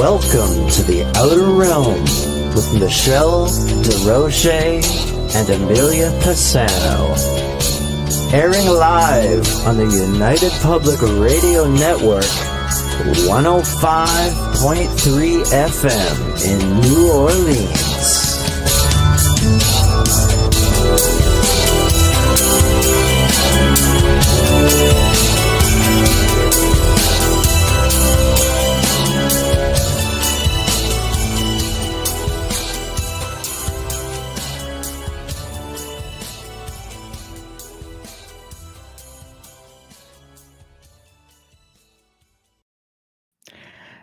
Welcome to the Outer Realm with Michelle DeRoche and Amelia Pisano. Airing live on the United Public Radio Network, 105.3 FM in New Orleans.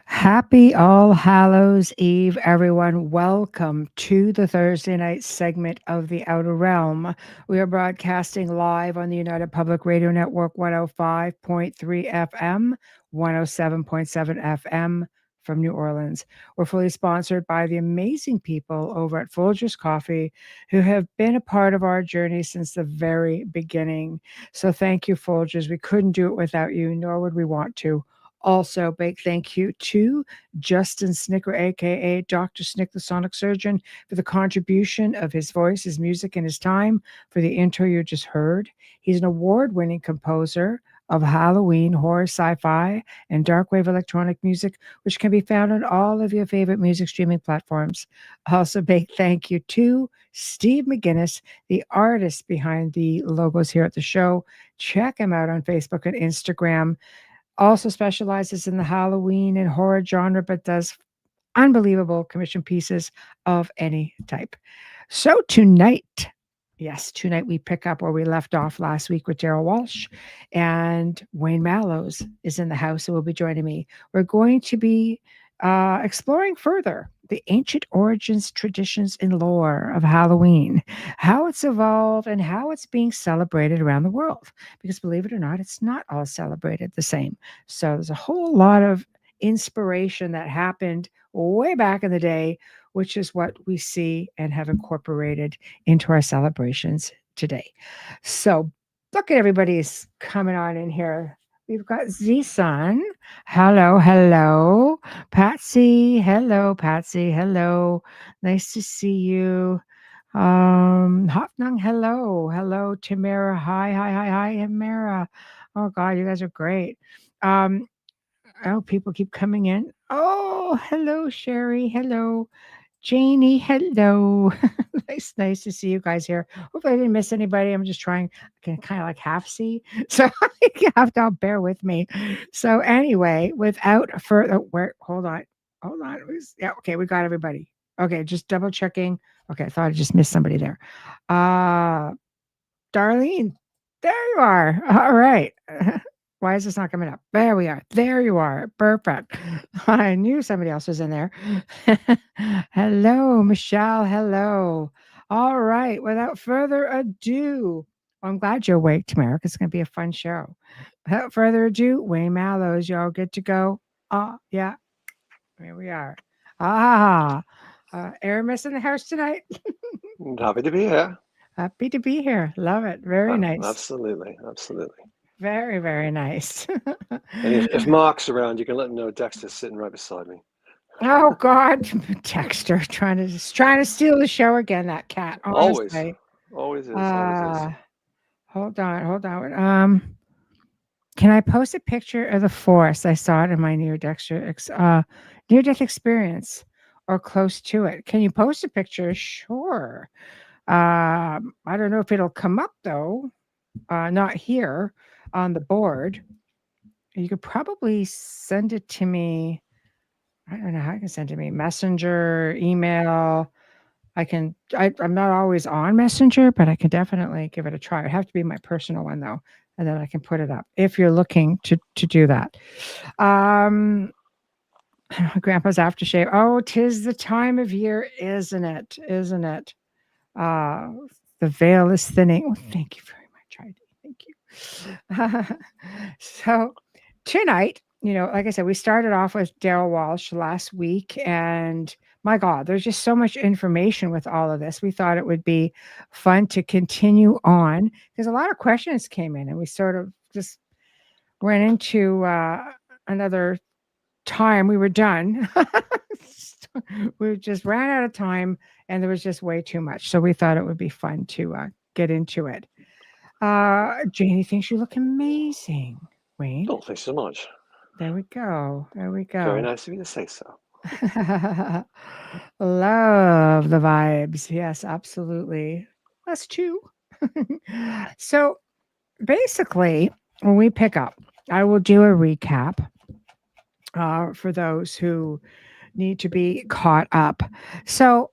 Happy All Hallows Eve, everyone. Welcome to the Thursday night segment of The Outer Realm. We are broadcasting live on the United Public Radio Network, 105.3 FM, 107.7 FM from New Orleans. We're fully sponsored by the amazing people over at Folgers Coffee who have been a part of our journey since the very beginning. So thank you, Folgers. We couldn't do it without you, nor would we want to. Also, big thank you to Justin Snicker, a.k.a. Dr. Snick, the Sonic Surgeon, for the contribution of his voice, his music, and his time for the intro you just heard. He's an award-winning composer of Halloween, horror, sci-fi, and dark wave electronic music, which can be found on all of your favorite music streaming platforms. Also, big thank you to Steve McGinnis, the artist behind the logos here at the show. Check him out on Facebook and Instagram. Also specializes in the Halloween and horror genre, but does unbelievable commission pieces of any type. So tonight we pick up where we left off last week with Daryl Walsh, and Wayne Mallows is in the house and will be joining me. We're going to be exploring further the ancient origins, traditions, and lore of Halloween, how it's evolved, and how it's being celebrated around the world. Because believe it or not, it's not all celebrated the same. So there's a whole lot of inspiration that happened way back in the day, which is what we see and have incorporated into our celebrations today. So look at everybody's coming on in here. We've got Z-Sun. Hello. Patsy. Hello, Patsy. Hello. Nice to see you. Hopnung. Hello, Tamara. Hi, Tamara. Oh, God, you guys are great. People keep coming in. Oh, hello, Sherry. Hello. Janie, hello. nice to see you guys here. Hopefully I didn't miss anybody. I'm just trying. I can kind of like half see. So you have to bear with me. So anyway, without further hold on. Yeah, okay, we got everybody. Okay, just double checking. Okay, I thought I just missed somebody there. Darlene, there you are. All right. Why is this not coming up? There we are. There you are. Perfect. I knew somebody else was in there. Hello, Michelle. Hello. All right. Without further ado, I'm glad you're awake, Tamara, because it's going to be a fun show. Without further ado, Wayne Mallows, y'all good to go? Yeah. Here we are. Aramis in the house tonight. Happy to be here. Happy to be here. Love it. Very nice. Absolutely. Very, very nice. And if Mark's around, you can let him know Dexter's sitting right beside me. Oh God, Dexter trying to steal the show again. That cat. Honestly. Always is. Hold on. Can I post a picture of the forest? I saw it in my near-death experience, or close to it. Can you post a picture? Sure. I don't know if it'll come up though. Not here on the board. You could probably send it to me. I don't know how I can send it to me. Messenger, email. I'm not always on Messenger, but I can definitely give it a try. It have to be my personal one though, and then I can put it up if you're looking to do that. Grandpa's aftershave. Oh, 'tis the time of year, isn't it? The veil is thinning. Oh, thank you very much, Heidi. Thank you. So tonight, like I said, we started off with Daryl Walsh last week, and my God, there's just so much information with all of this. We thought it would be fun to continue on because a lot of questions came in, and we sort of just went into another time, we were done. We just ran out of time, and there was just way too much. So we thought it would be fun to get into it. Janie thinks you look amazing, Wayne. Oh, thanks so much. There we go. There we Very go. nice of you to say so. Love the vibes. Yes, absolutely. Us too. So basically, when we pick up, I will do a recap for those who need to be caught up. So,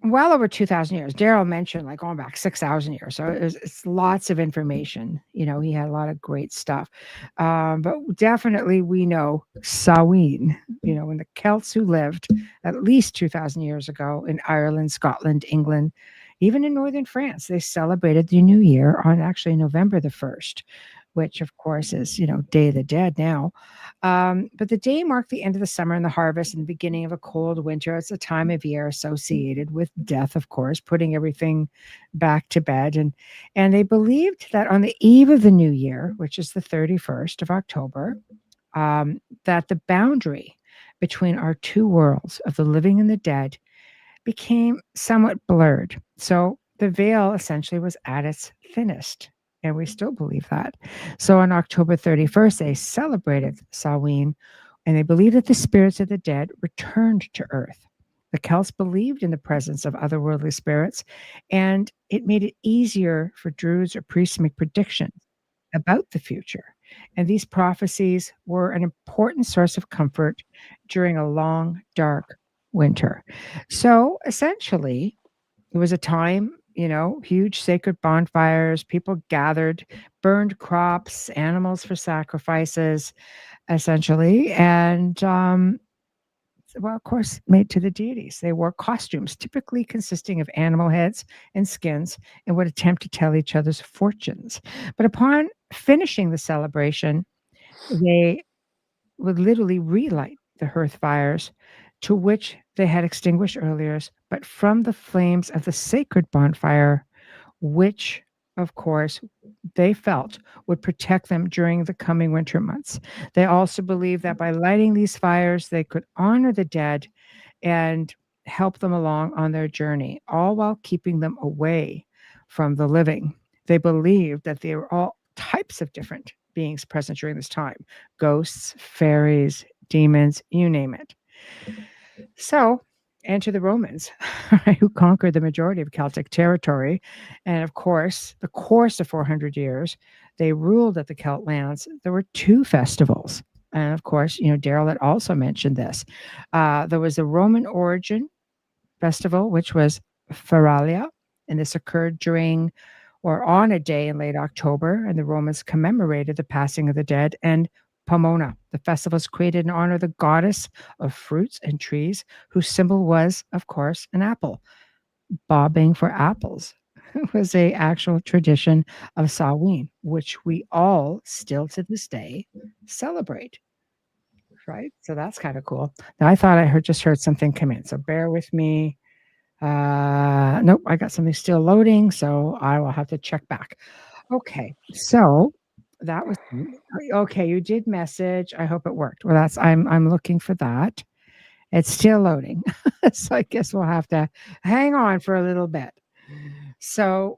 well over 2,000 years. Daryl mentioned like going back 6,000 years. So it's lots of information. You know, he had a lot of great stuff. But definitely we know Samhain, you know, when the Celts who lived at least 2,000 years ago in Ireland, Scotland, England, even in northern France, they celebrated the new year on actually November the 1st, which of course is, you know, Day of the Dead now. But the day marked the end of the summer and the harvest and the beginning of a cold winter. It's a time of year associated with death, of course, putting everything back to bed. And they believed that on the eve of the new year, which is the 31st of October, that the boundary between our two worlds of the living and the dead became somewhat blurred. So the veil essentially was at its thinnest. And we still believe that. So on October 31st, they celebrated Samhain, and they believed that the spirits of the dead returned to earth. The Celts believed in the presence of otherworldly spirits, and it made it easier for druids or priests to make predictions about the future. And these prophecies were an important source of comfort during a long, dark winter. So essentially, it was a time, you know, huge sacred bonfires, people gathered, burned crops, animals for sacrifices, essentially. And, well, of course, made to the deities. They wore costumes, typically consisting of animal heads and skins, and would attempt to tell each other's fortunes. But upon finishing the celebration, they would literally relight the hearth fires to which they had extinguished earlier, but from the flames of the sacred bonfire, which, of course, they felt would protect them during the coming winter months. They also believed that by lighting these fires, they could honor the dead and help them along on their journey, all while keeping them away from the living. They believed that there were all types of different beings present during this time: ghosts, fairies, demons, you name it. So, enter the Romans, who conquered the majority of Celtic territory. And of course, the course of 400 years, they ruled at the Celt lands. There were two festivals. And of course, you know, Daryl had also mentioned this. There was the Roman origin festival, which was Feralia, and this occurred during or on a day in late October, and the Romans commemorated the passing of the dead. And Pomona, the festival was created in honor of the goddess of fruits and trees, whose symbol was, of course, an apple. Bobbing for apples was a actual tradition of Samhain, which we all still to this day celebrate. Right? So that's kind of cool. Now I thought I just heard something come in, so bear with me. Nope, I got something still loading, so I will have to check back. Okay, so that was okay. You did message. I hope it worked. Well, I'm looking for that. It's still loading, so I guess we'll have to hang on for a little bit. So,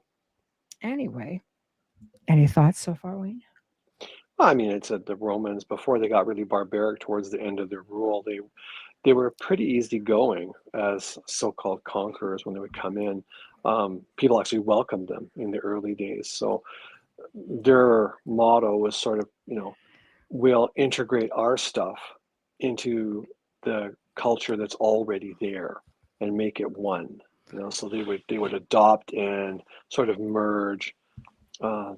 anyway, any thoughts so far, Wayne? I mean, it's the Romans, before they got really barbaric towards the end of their rule, they were pretty easygoing as so-called conquerors when they would come in. People actually welcomed them in the early days. So their motto was sort of, you know, we'll integrate our stuff into the culture that's already there and make it one. You know, so they would adopt and sort of merge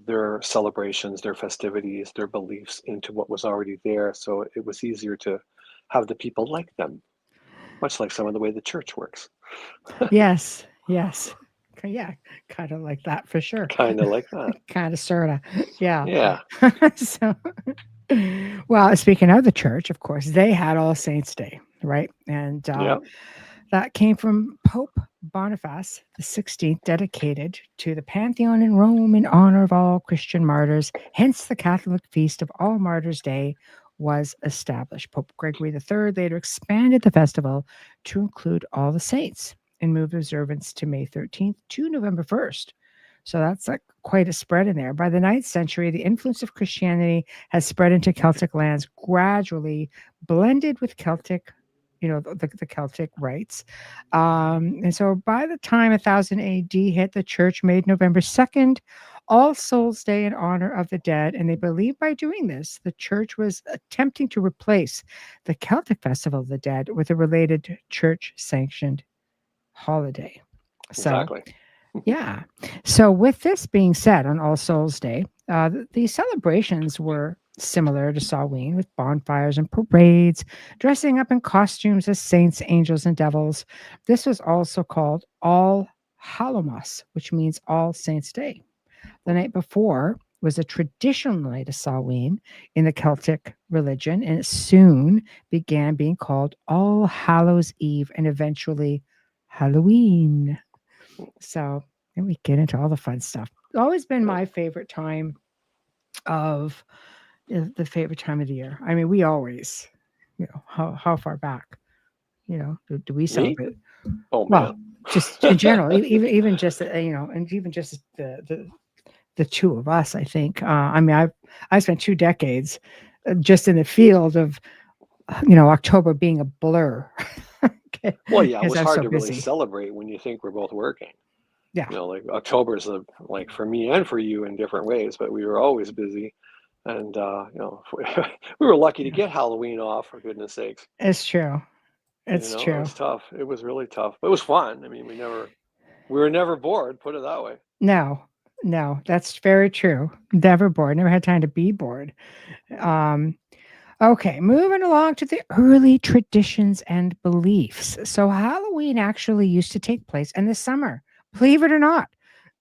their celebrations, their festivities, their beliefs into what was already there. So it was easier to have the people like them, much like some of the way the church works. Yes, yes. Yeah, kind of like that for sure. Kind of like that. Kind of, sort of. Yeah. Yeah. So, well, speaking of the church, of course, they had All Saints' Day, right? And Yep. that came from Pope Boniface the 16th, dedicated to the Pantheon in Rome in honor of all Christian martyrs, hence the Catholic feast of All Martyrs' Day, was established. Pope Gregory III later expanded the festival to include all the saints and moved observance to May 13th to November 1st. So that's like quite a spread in there. By the 9th century, the influence of Christianity has spread into Celtic lands, gradually blended with Celtic, the Celtic rites. And so by the time 1000 AD hit, the church made November 2nd All Souls Day in honor of the dead. And they believe by doing this, the church was attempting to replace the Celtic Festival of the Dead with a related church sanctioned holiday. So, Exactly. yeah. So, with this being said, on All Souls Day, the celebrations were similar to Samhain with bonfires and parades, dressing up in costumes as saints, angels, and devils. This was also called All Hallowmas, which means All Saints' Day. The night before was a traditional night of Samhain in the Celtic religion, and it soon began being called All Hallows Eve and eventually Halloween. So then we get into all the fun stuff. It's always been my favorite time of the favorite time of the year. I mean, we always, how far back, do we Me? celebrate? Oh Well, man. just in general, even just and even just the two of us. I think. I mean, I spent 2 decades just in the field of October being a blur. Okay, Well, yeah, it because was I'm hard so to really busy. celebrate when you think we're both working. Yeah, Like October is like for me and for you in different ways, but we were always busy. And we were lucky to yeah, get Halloween off, for goodness sakes. it's true. You It's know, it true. was tough. It was really tough, but it was fun. I mean, we were never bored, put it that way. No, no, that's very true. Never bored. Never had time to be bored. Um, okay, moving along to the early traditions and beliefs. So Halloween actually used to take place in the summer, believe it or not,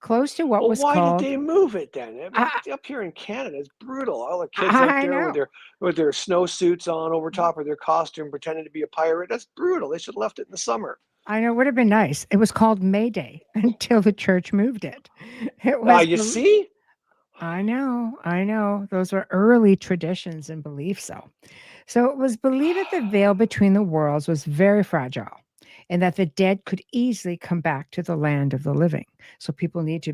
close to what Well, was why did called. they move it then? I mean, I, up here in Canada, it's brutal. All the kids up I there know. with their snowsuits on over top of their costume, pretending to be a pirate. That's brutal. They should have left it in the summer. I know. It would have been nice. It was called May Day until the church moved it. It Ah, was. you see? I know. I know. Those were early traditions and beliefs, though. So it was believed that the veil between the worlds was very fragile and that the dead could easily come back to the land of the living. So people needed to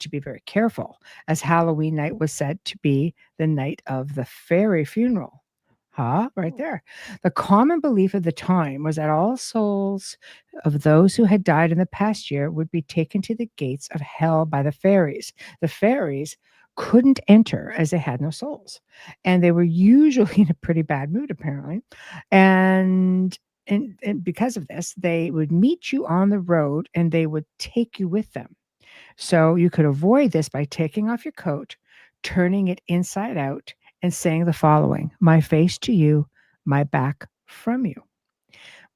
be very careful, as Halloween night was said to be the night of the fairy funeral. Huh? Right there. The common belief of the time was that all souls of those who had died in the past year would be taken to the gates of hell by the fairies. The fairies couldn't enter as they had no souls, and they were usually in a pretty bad mood apparently, and because of this they would meet you on the road and they would take you with them. So you could avoid this by taking off your coat, turning it inside out, and saying the following: my face to you, my back from you.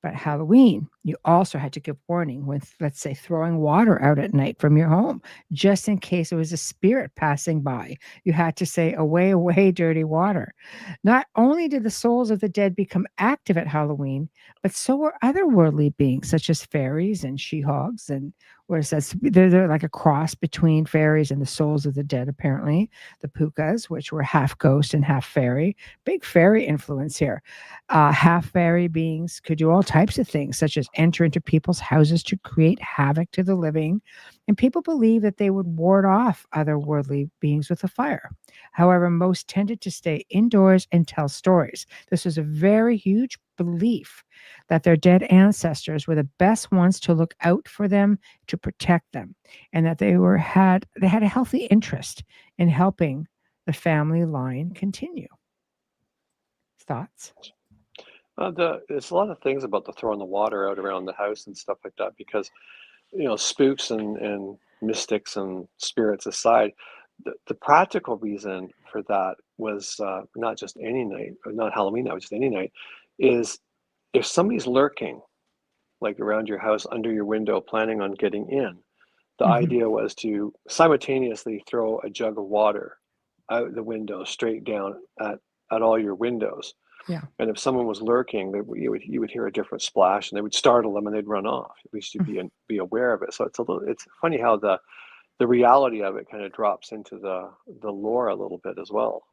But Halloween, you also had to give warning with, let's say, throwing water out at night from your home, just in case there was a spirit passing by. You had to say, away, away, dirty water. Not only did the souls of the dead become active at Halloween, but so were other worldly beings, such as fairies and she-hogs. And what it says, they're like a cross between fairies and the souls of the dead, apparently. The pukas, which were half ghost and half fairy. Big fairy influence here. Half fairy beings could do all types of things, such as enter into people's houses to create havoc to the living. And people believe that they would ward off otherworldly beings with a fire. However, most tended to stay indoors and tell stories. This was a very huge belief that their dead ancestors were the best ones to look out for them, to protect them, and that they had a healthy interest in helping the family line continue. Thoughts? There's a lot of things about the throwing the water out around the house and stuff like that because, spooks and mystics and spirits aside, the practical reason for that was not just any night, or not Halloween night, just any night, is if somebody's lurking, like around your house, under your window, planning on getting in, the Mhm. idea was to simultaneously throw a jug of water out the window straight down at all your windows. Yeah. And if someone was lurking, you would hear a different splash, and they would startle them, and they'd run off. At least you'd be aware of it. So it's funny how the reality of it kind of drops into the lore a little bit as well.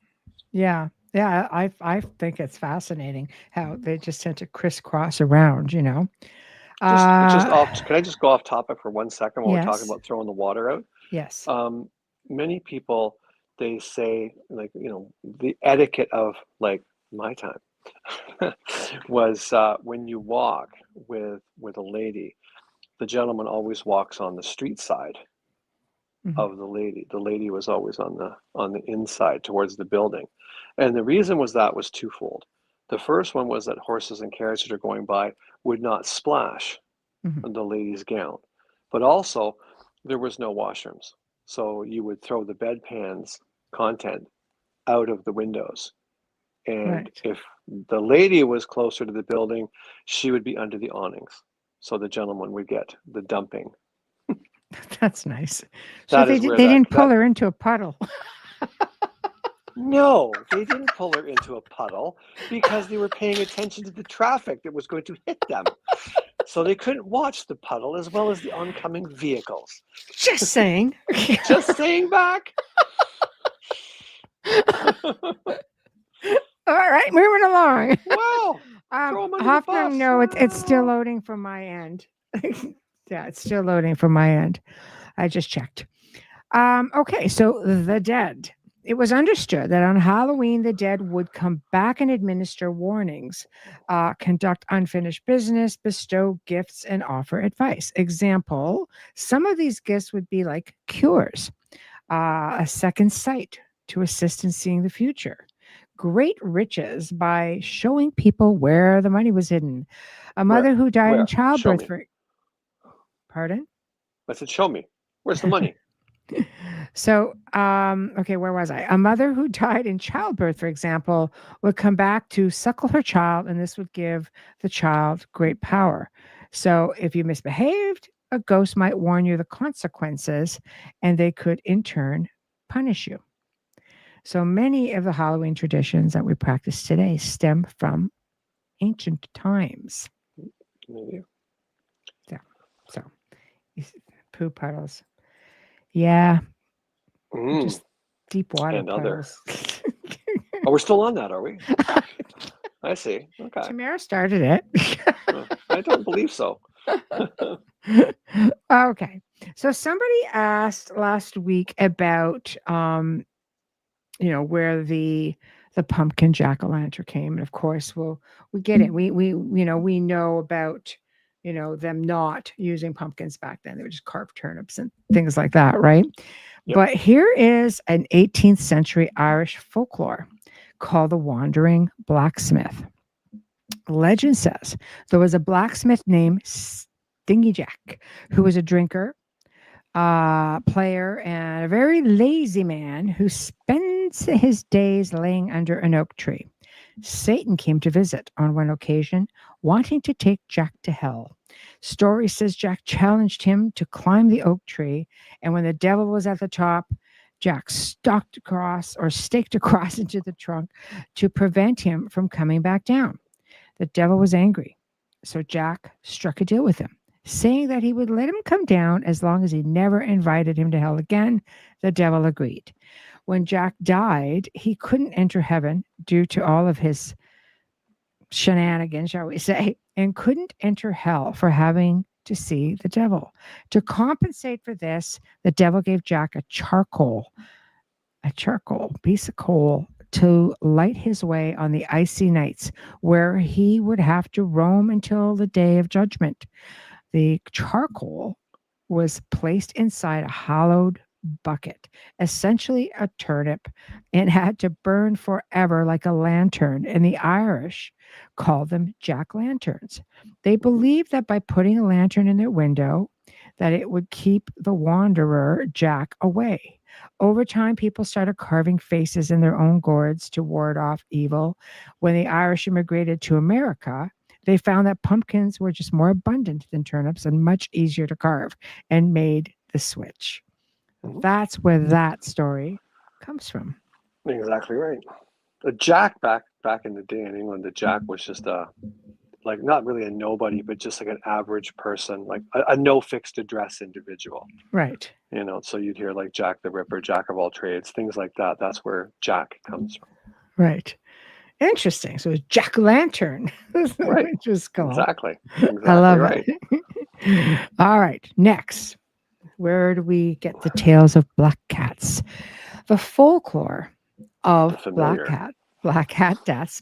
Yeah. Yeah, I think it's fascinating how they just tend to crisscross around, you know. Just Uh, off. Can I just go off topic for 1 second while we're talking yes, about throwing the water out? yes. Um, Many people, they say, like, the etiquette of, like, my time was, when you walk with a lady, the gentleman always walks on the street side Mhm. of the lady. The lady was always on the inside towards the building. And the reason was twofold. The first one was that horses and carriages that are going by would not splash Mhm. the lady's gown. But also, there was no washrooms. So you would throw the bedpan's content out of the windows. And Right. if the lady was closer to the building, she would be under the awnings. So the gentleman would get the dumping. That's nice. So That they is did, where they that didn't pull that her into a puddle. no, they didn't pull her into a puddle because they were paying attention to the traffic that was going to hit them. So they couldn't watch the puddle as well as the oncoming vehicles. Just saying. Just saying back. All right, moving along. Wow. Throw them under the Hoffman, bus. no, it's still Wow. loading from my end. Yeah, it's still loading from my end. I just checked. Okay, so the dead. It was understood that on Halloween, the dead would come back and administer warnings, conduct unfinished business, bestow gifts, and offer advice. Example, some of these gifts would be like cures, a second sight to assist in seeing the future, great riches by showing people where the money was hidden, a Where? mother who died in Where? Show childbirth me. for, pardon? I said, show me. Where's the money? So, okay, where was I? A mother who died in childbirth, for example, would come back to suckle her child, and this would give the child great power. So, if you misbehaved, a ghost might warn you the consequences, and they could in turn punish you. So, many of the Halloween traditions that we practice today stem from ancient times. Maybe. So, so poo puddles. Yeah, Mm, just deep water and other. puddles. Oh, we're still on that, are we? I see. Okay. Tamara started it. I don't believe so. Okay. So somebody asked last week about where the pumpkin jack-o'-lantern came. And of course we get it. We know about them not using pumpkins back then. They would just carve turnips and things like that, right? Yep. But here is an 18th century Irish folklore called the Wandering Blacksmith. Legend says there was a blacksmith named Stingy Jack who was a drinker, player, and a very lazy man who spends his days laying under an oak tree. Satan came to visit on one occasion, wanting to take Jack to hell. Story says Jack challenged him to climb the oak tree, and when the devil was at the top, Jack staked across into the trunk to prevent him from coming back down. The devil was angry, so Jack struck a deal with him, saying that he would let him come down as long as he never invited him to hell again. The devil agreed. When Jack died, he couldn't enter heaven due to all of his shenanigans, shall we say, and couldn't enter hell for having to see the devil. To compensate for this, the devil gave Jack a charcoal piece of coal to light his way on the icy nights where he would have to roam until the day of judgment. The charcoal was placed inside a hollowed bucket, essentially a turnip, and had to burn forever like a lantern. And the Irish called them jack lanterns. They believed that by putting a lantern in their window, that it would keep the wanderer Jack away. Over time, people started carving faces in their own gourds to ward off evil. When the Irish immigrated to America, they found that pumpkins were just more abundant than turnips and much easier to carve and made the switch. Mhm. That's where that story comes from. Exactly right. The Jack back in the day in England, the Jack was just like not really a nobody, but just like an average person, like a no fixed address individual. Right. So you'd hear like Jack the Ripper, Jack of all trades, things like that. That's where Jack comes from. Right. Interesting. So it's jack-o'-lantern, Right. which was cool. Exactly. I Exactly love right. it. All right. Next, where do we get the tales of black cats? The folklore of The familiar. black cat deaths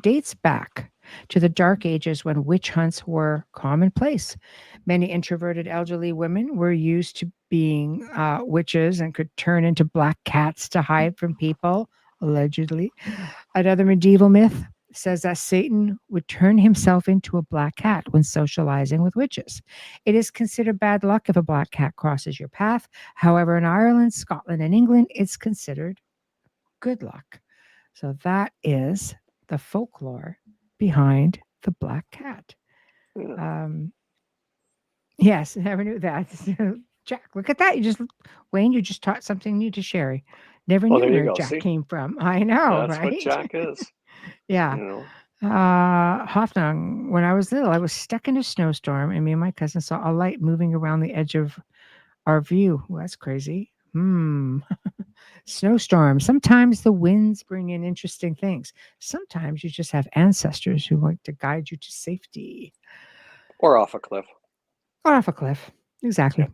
dates back to the dark ages when witch hunts were commonplace. Many introverted elderly women were used to being witches and could turn into black cats to hide from people, allegedly. Another medieval myth says that Satan would turn himself into a black cat when socializing with witches. It is considered bad luck if a black cat crosses your path. However, in Ireland, Scotland, and England, it's considered good luck. So that is the folklore behind the black cat. Yeah. Yes, never knew that. Jack, look at that. Wayne, you just taught something new to Sherry. Never Oh, knew there you where go. Jack See, came from. I know, that's what right? Jack is. Yeah. You know. Hoffnung, when I was little, I was stuck in a snowstorm, and me and my cousin saw a light moving around the edge of our view. Well, that's crazy. Snowstorms. Sometimes the winds bring in interesting things. Sometimes you just have ancestors who want to guide you to safety. Or off a cliff. Or off a cliff. Exactly.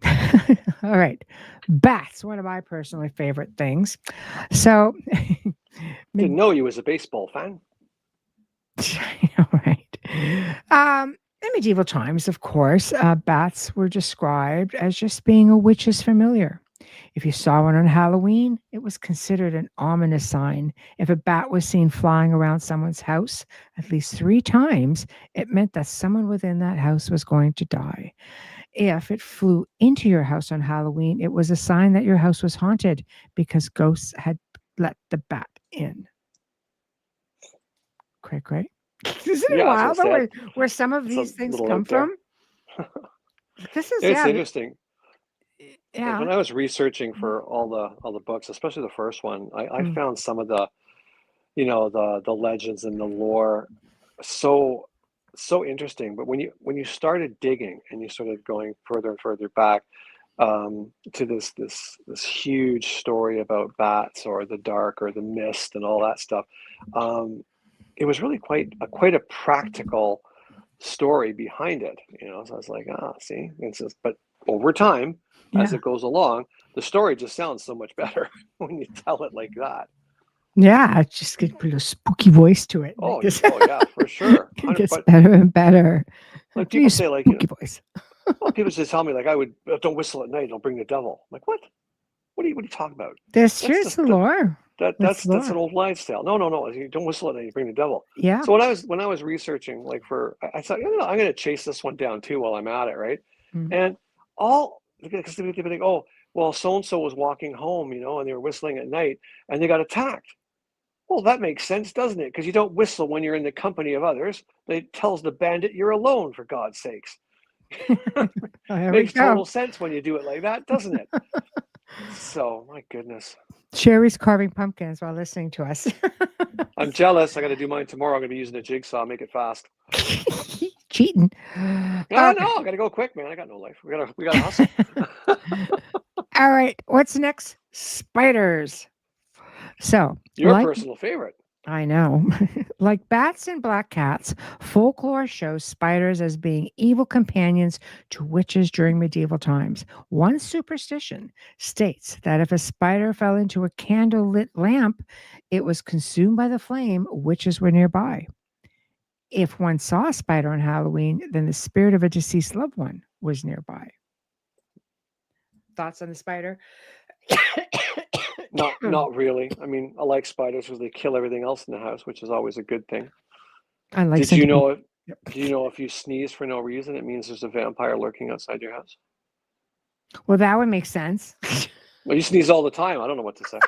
All right. Bats, one of my personally favorite things. So, Didn't know you was a baseball fan. all right. In medieval times, of course, bats were described as just being a witch's familiar. If you saw one on Halloween, it was considered an ominous sign. If a bat was seen flying around someone's house at least 3 times, it meant that someone within that house was going to die. If it flew into your house on Halloween, it was a sign that your house was haunted because ghosts had let the bat in. Great. Isn't it Yeah, I was gonna wild though, say where some of it's a these things little come out there. from? This is It's interesting. Like yeah. when I was researching for all the books, especially the first one, I Mm. found some of the the legends and the lore so interesting. But when you started digging and you started going further and further back to this huge story about bats or the dark or the mist and all that stuff, it was really quite a practical story behind it. So I was like, see, it's just, but over time, as Yeah. it goes along, the story just sounds so much better when you tell it like that. Yeah, it just gets put a spooky voice to it. Oh, It yeah, for sure. it gets But better and better. like Do you people say, like, spooky voice? well, people just tell me like I would don't whistle at night, it'll bring the devil. I'm like, what? What are you talking about? This That's here's just the lore. that's It's an lore. old wives' tale. No. You don't whistle at night, you bring the devil. Yeah. So when I was researching, like I thought, I'm going to chase this one down too while I'm at it, right? Mm. And because people think, oh, well, so and so was walking home, and they were whistling at night, and they got attacked. Well, that makes sense, doesn't it? Because you don't whistle when you're in the company of others. It tells the bandit you're alone, for God's sakes. There Makes we go. total sense when you do it like that, doesn't it? So, my goodness. Sherry's carving pumpkins while listening to us. I'm jealous. I got to do mine tomorrow. I'm going to be using a jigsaw. Make it fast. Cheating. No, Okay. no, I got to go quick, man. I got no life. We got to hustle. All right. What's next? Spiders. So, Your like personal favorite. I know. Like bats and black cats, folklore shows spiders as being evil companions to witches during medieval times. One superstition states that if a spider fell into a candle-lit lamp, it was consumed by the flame, witches were nearby. If one saw a spider on Halloween, then the spirit of a deceased loved one was nearby. Thoughts on the spider? Not really. I mean, I like spiders because they kill everything else in the house, which is always a good thing. I like Did you know centipede. do you know if you sneeze for no reason, it means there's a vampire lurking outside your house? Well, that would make sense. Well, you sneeze all the time. I don't know what to say.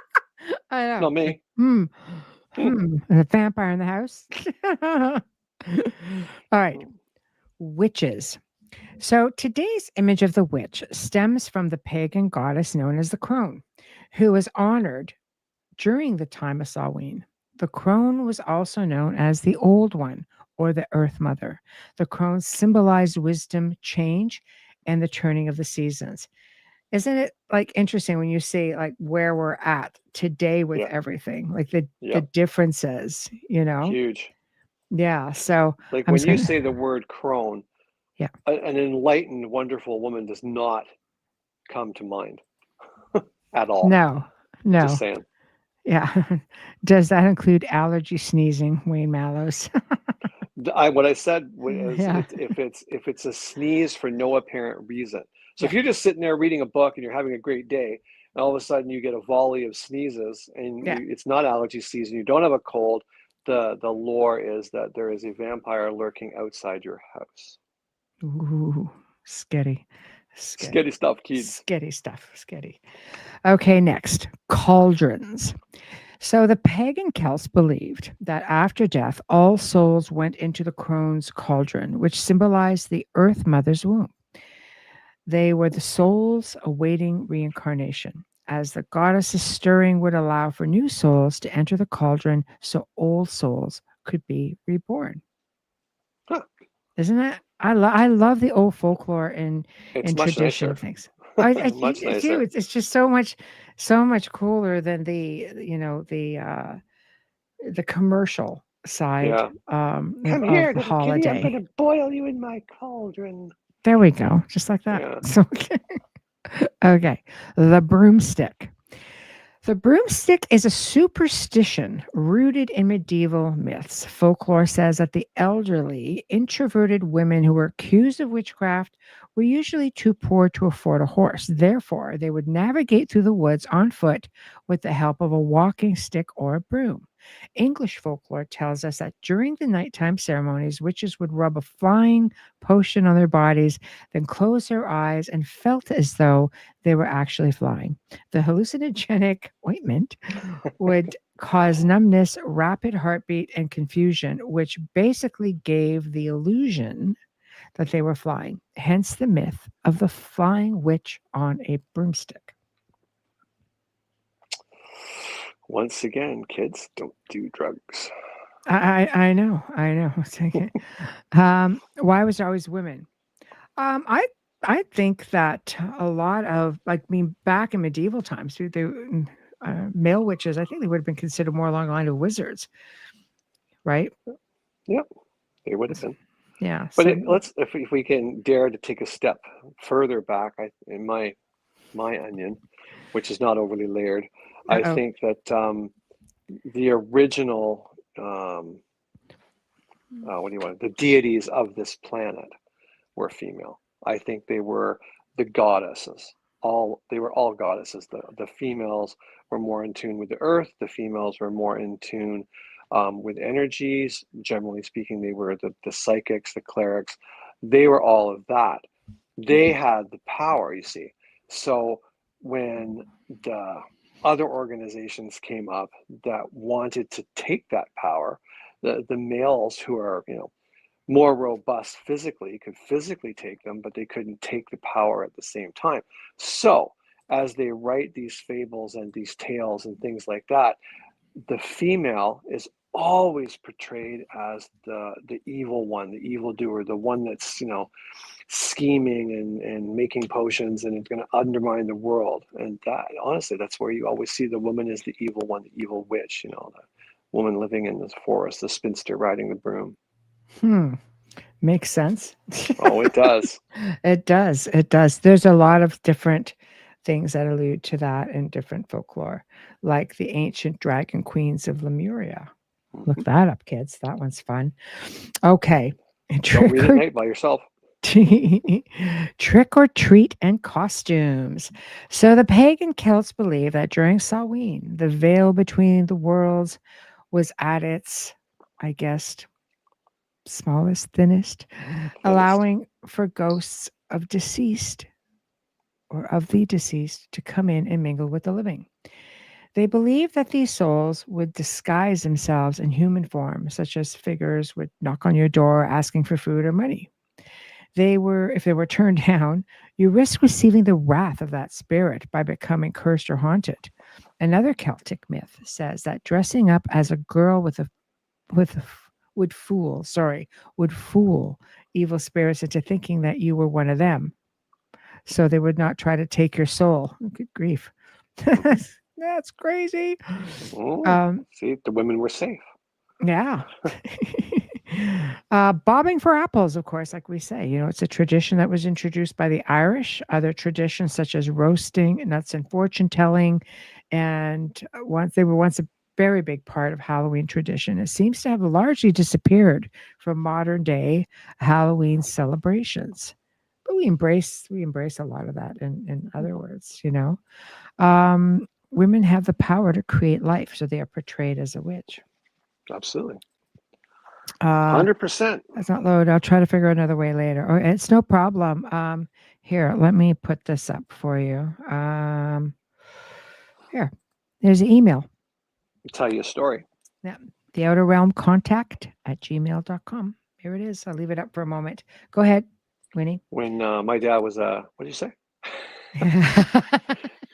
I know. Not me. A vampire in the house. All right. Witches. So today's image of the witch stems from the pagan goddess known as the crone, who was honored during the time of Samhain. The crone was also known as the Old One or the Earth Mother. The crone symbolized wisdom, change, and the turning of the seasons. Isn't it like interesting when you see like where we're at today with Yeah. everything, like the Yep. differences, Huge. Yeah. So Like I'm when just you gonna, say the word crone, yeah. an enlightened, wonderful woman does not come to mind at all. No, Just no. saying. Yeah. Does that include allergy sneezing, Wayne Mallows? What I said was Yeah. if it's a sneeze for no apparent reason. So Yeah. if you're just sitting there reading a book and you're having a great day, and all of a sudden you get a volley of sneezes, and Yeah. it's not allergy season, you don't have a cold, the lore is that there is a vampire lurking outside your house. Ooh, sketty, sketty, Scary stuff, kids. sketty stuff, sketty. Okay, next, cauldrons. So the pagan Celts believed that after death, all souls went into the crone's cauldron, which symbolized the Earth Mother's womb. They were the souls awaiting reincarnation, as the goddess's stirring would allow for new souls to enter the cauldron so old souls could be reborn. Huh. Isn't it? I love the old folklore and It's much tradition nicer. of things. Much I do. nicer. It's just so much cooler than the commercial side Yeah. Come of here, the little kitty. I'm going holiday. to boil you in my cauldron. There we go, just like that. Yeah. So okay, the broomstick. The broomstick is a superstition rooted in medieval myths. Folklore says that the elderly, introverted women who were accused of witchcraft were usually too poor to afford a horse. Therefore, they would navigate through the woods on foot with the help of a walking stick or a broom. English folklore tells us that during the nighttime ceremonies, witches would rub a flying potion on their bodies, then close their eyes and felt as though they were actually flying. The hallucinogenic ointment would cause numbness, rapid heartbeat, and confusion, which basically gave the illusion that they were flying. Hence the myth of the flying witch on a broomstick. Once again, kids, don't do drugs. I know, I know. Why was there always women? Um, I I think that a lot of like I mean back in medieval times, male witches, I think they would have been considered more along the line of wizards, right? Yep, they would have been. Yeah. But So, let's, if we can dare to take a step further back, in my onion, which is not overly layered, I oh, think that the original, what do you want? The deities of this planet were female. I think they were the goddesses. They were all goddesses. The females were more in tune with the earth. The females were more in tune with energies. Generally speaking, they were the psychics, the clerics. They were all of that. They had the power, you see. So when the other organizations came up that wanted to take that power, the males who are, more robust physically could physically take them, but they couldn't take the power at the same time. So as they write these fables and these tales and things like that, the female is always portrayed as the evil one, the evildoer, the one that's scheming and making potions and it's going to undermine the world. And that honestly, that's where you always see the woman as the evil one, the evil witch. The woman living in the forest, the spinster riding the broom. makes sense. Oh, it does. It does. It does. There's a lot of different things that allude to that in different folklore, like the ancient dragon queens of Lemuria. Look that up, kids. That one's fun. Okay. Don't read at night by yourself. Trick or treat and costumes. So the pagan Celts believed that during Samhain, the veil between the worlds was at its, I guess, smallest, thinnest, allowing for ghosts of deceased or of the deceased to come in and mingle with the living. They believed that these souls would disguise themselves in human form, such as figures would knock on your door asking for food or money. If they were turned down, you risk receiving the wrath of that spirit by becoming cursed or haunted. Another Celtic myth says that dressing up as a girl would fool evil spirits into thinking that you were one of them. so they would not try to take your soul. Good grief. That's crazy. See, the women were safe. Yeah. Bobbing for apples, of course, like we say, it's a tradition that was introduced by the Irish. Other traditions such as roasting, nuts, and fortune telling, and they were once a very big part of Halloween tradition. It seems to have largely disappeared from modern day Halloween celebrations. But we embrace a lot of that. In other words, women have the power to create life, so they are portrayed as a witch. Absolutely. 100%. That's not load. I'll try to figure another way later. Oh, it's no problem. Here, let me put this up for you. Here, there's an email. I'll tell you a story. Yeah, theouterrealmcontact at gmail.com. Here it is. I'll leave it up for a moment. Go ahead, Winnie. When my dad was what did you say?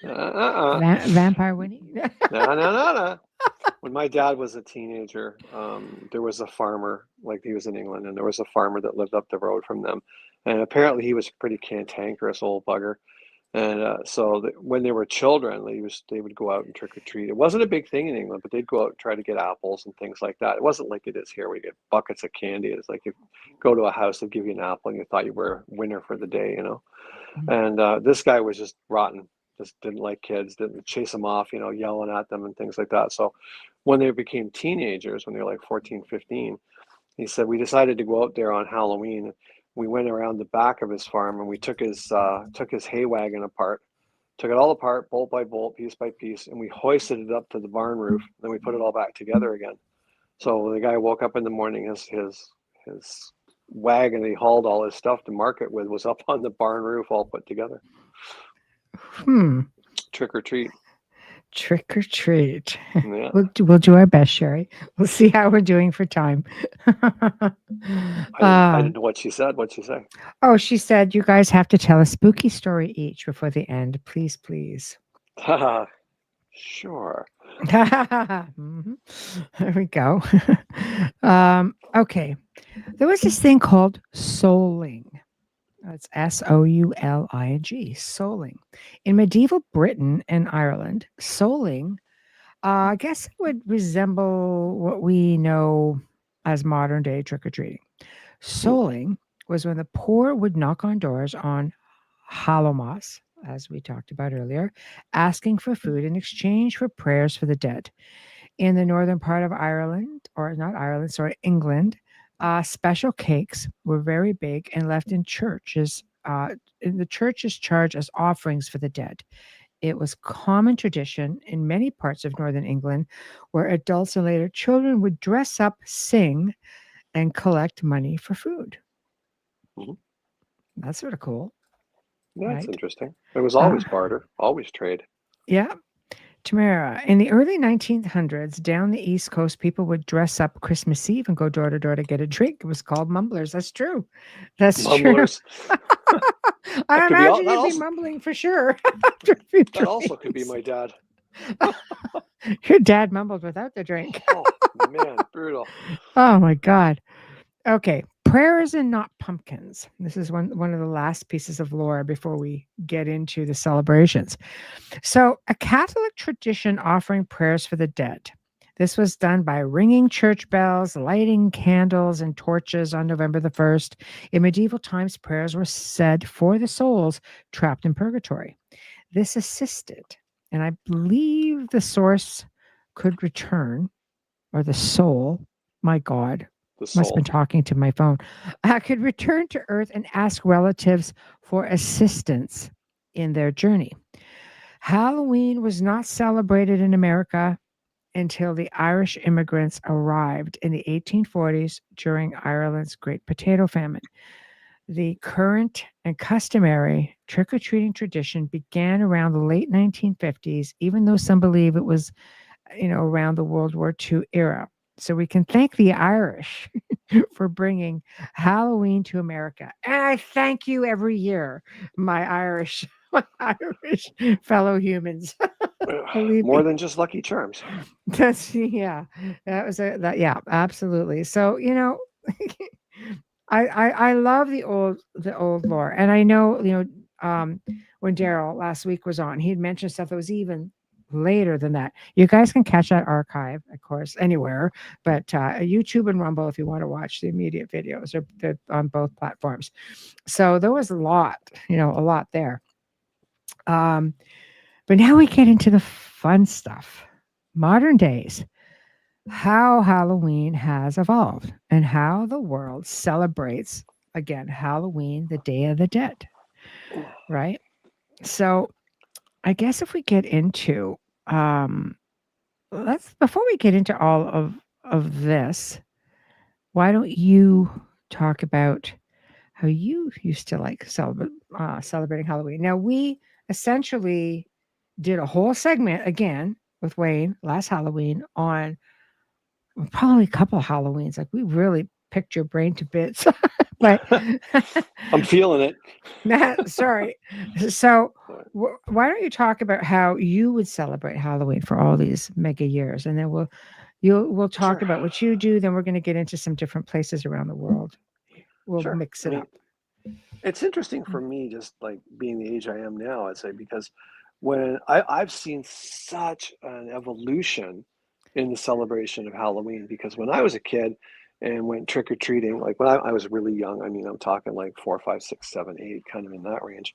Vampire Winnie. No. When my dad was a teenager, there was a farmer, like he was in England, and there was a farmer that lived up the road from them. And apparently he was a pretty cantankerous old bugger. And when they were children, they would go out and trick or treat. It wasn't a big thing in England, but they'd go out and try to get apples and things like that. It wasn't like it is here where you get buckets of candy. It's like you go to a house, they'll give you an apple and you thought you were a winner for the day, Mm-hmm. And this guy was just rotten, just didn't like kids, didn't chase them off, yelling at them and things like that. So when they became teenagers, when they were like 14, 15, he said, we decided to go out there on Halloween. We went around the back of his farm and we took his hay wagon apart, took it all apart, bolt by bolt, piece by piece, and we hoisted it up to the barn roof. Then we put it all back together again. So when the guy woke up in the morning, his wagon he hauled all his stuff to market with was up on the barn roof, all put together. Trick or treat. Trick or treat. Yeah. We'll do our best, Sherry. We'll see how we're doing for time. I didn't know what she said. What'd she say? Oh, she said, you guys have to tell a spooky story each before the end. Please, please. Sure. Mm-hmm. There we go. Okay. There was this thing called souling. It's souling. Souling. In medieval Britain and Ireland, souling, I guess it would resemble what we know as modern day trick or treating. Souling was when the poor would knock on doors on Hallowmas, as we talked about earlier, asking for food in exchange for prayers for the dead. In the northern part of Ireland, or not Ireland, sorry, England, special cakes were very big and left in churches. The churches charged as offerings for the dead. It was common tradition in many parts of northern England where adults and later children would dress up, sing, and collect money for food. Mm-hmm. That's sort of cool. That's interesting. It was always barter, always trade. Yeah. Tamara, in the early 1900s, down the East Coast, people would dress up Christmas Eve and go door to door to get a drink. It was called mumblers. That's true. That's mumblers. True. I imagine you'd be mumbling for sure. That also could be my dad. Your dad mumbled without the drink. Oh, man, brutal. Oh, my God. Okay. Prayers and not pumpkins. This is one of the last pieces of lore before we get into the celebrations. So, a Catholic tradition offering prayers for the dead. This was done by ringing church bells, lighting candles and torches on November the 1st. In medieval times, prayers were said for the souls trapped in purgatory. This assisted, and I believe the source could return, or the soul, my God, must have been talking to my phone, could return to Earth and ask relatives for assistance in their journey. Halloween was not celebrated in America until the Irish immigrants arrived in the 1840s during Ireland's Great Potato Famine. The current and customary trick-or-treating tradition began around the late 1950s, even though some believe it was, around the World War II era. So we can thank the Irish for bringing Halloween to America. And I thank you every year, my Irish fellow humans. More than just Lucky Charms. That was absolutely. So, I love the old lore. And I know, when Daryl last week was on. He had mentioned stuff that was even later than that. You guys can catch that archive, of course, anywhere, but YouTube and Rumble if you want to watch the immediate videos. They're on both platforms. So there was a lot, a lot there. But now we get into the fun stuff. Modern days, how Halloween has evolved and how the world celebrates, again, Halloween, the Day of the Dead, right? So I guess if we get into, before we get into all of this, why don't you talk about how you used to like celebrating Halloween? Now we essentially did a whole segment again with Wayne last Halloween on probably a couple of Halloweens. Like we really picked your brain to bits. But I'm feeling it. sorry. So why don't you talk about how you would celebrate Halloween for all these mega years, and then we'll talk Sure. about what you do. Then we're going to get into some different places around the world. We'll Sure. mix it up. It's interesting for me, just like being the age I am now, I'd say, because when I've seen such an evolution in the celebration of Halloween, because when I was a kid and went trick-or-treating, like when I was really young, I mean, I'm talking like 4, 5, 6, 7, 8, kind of in that range,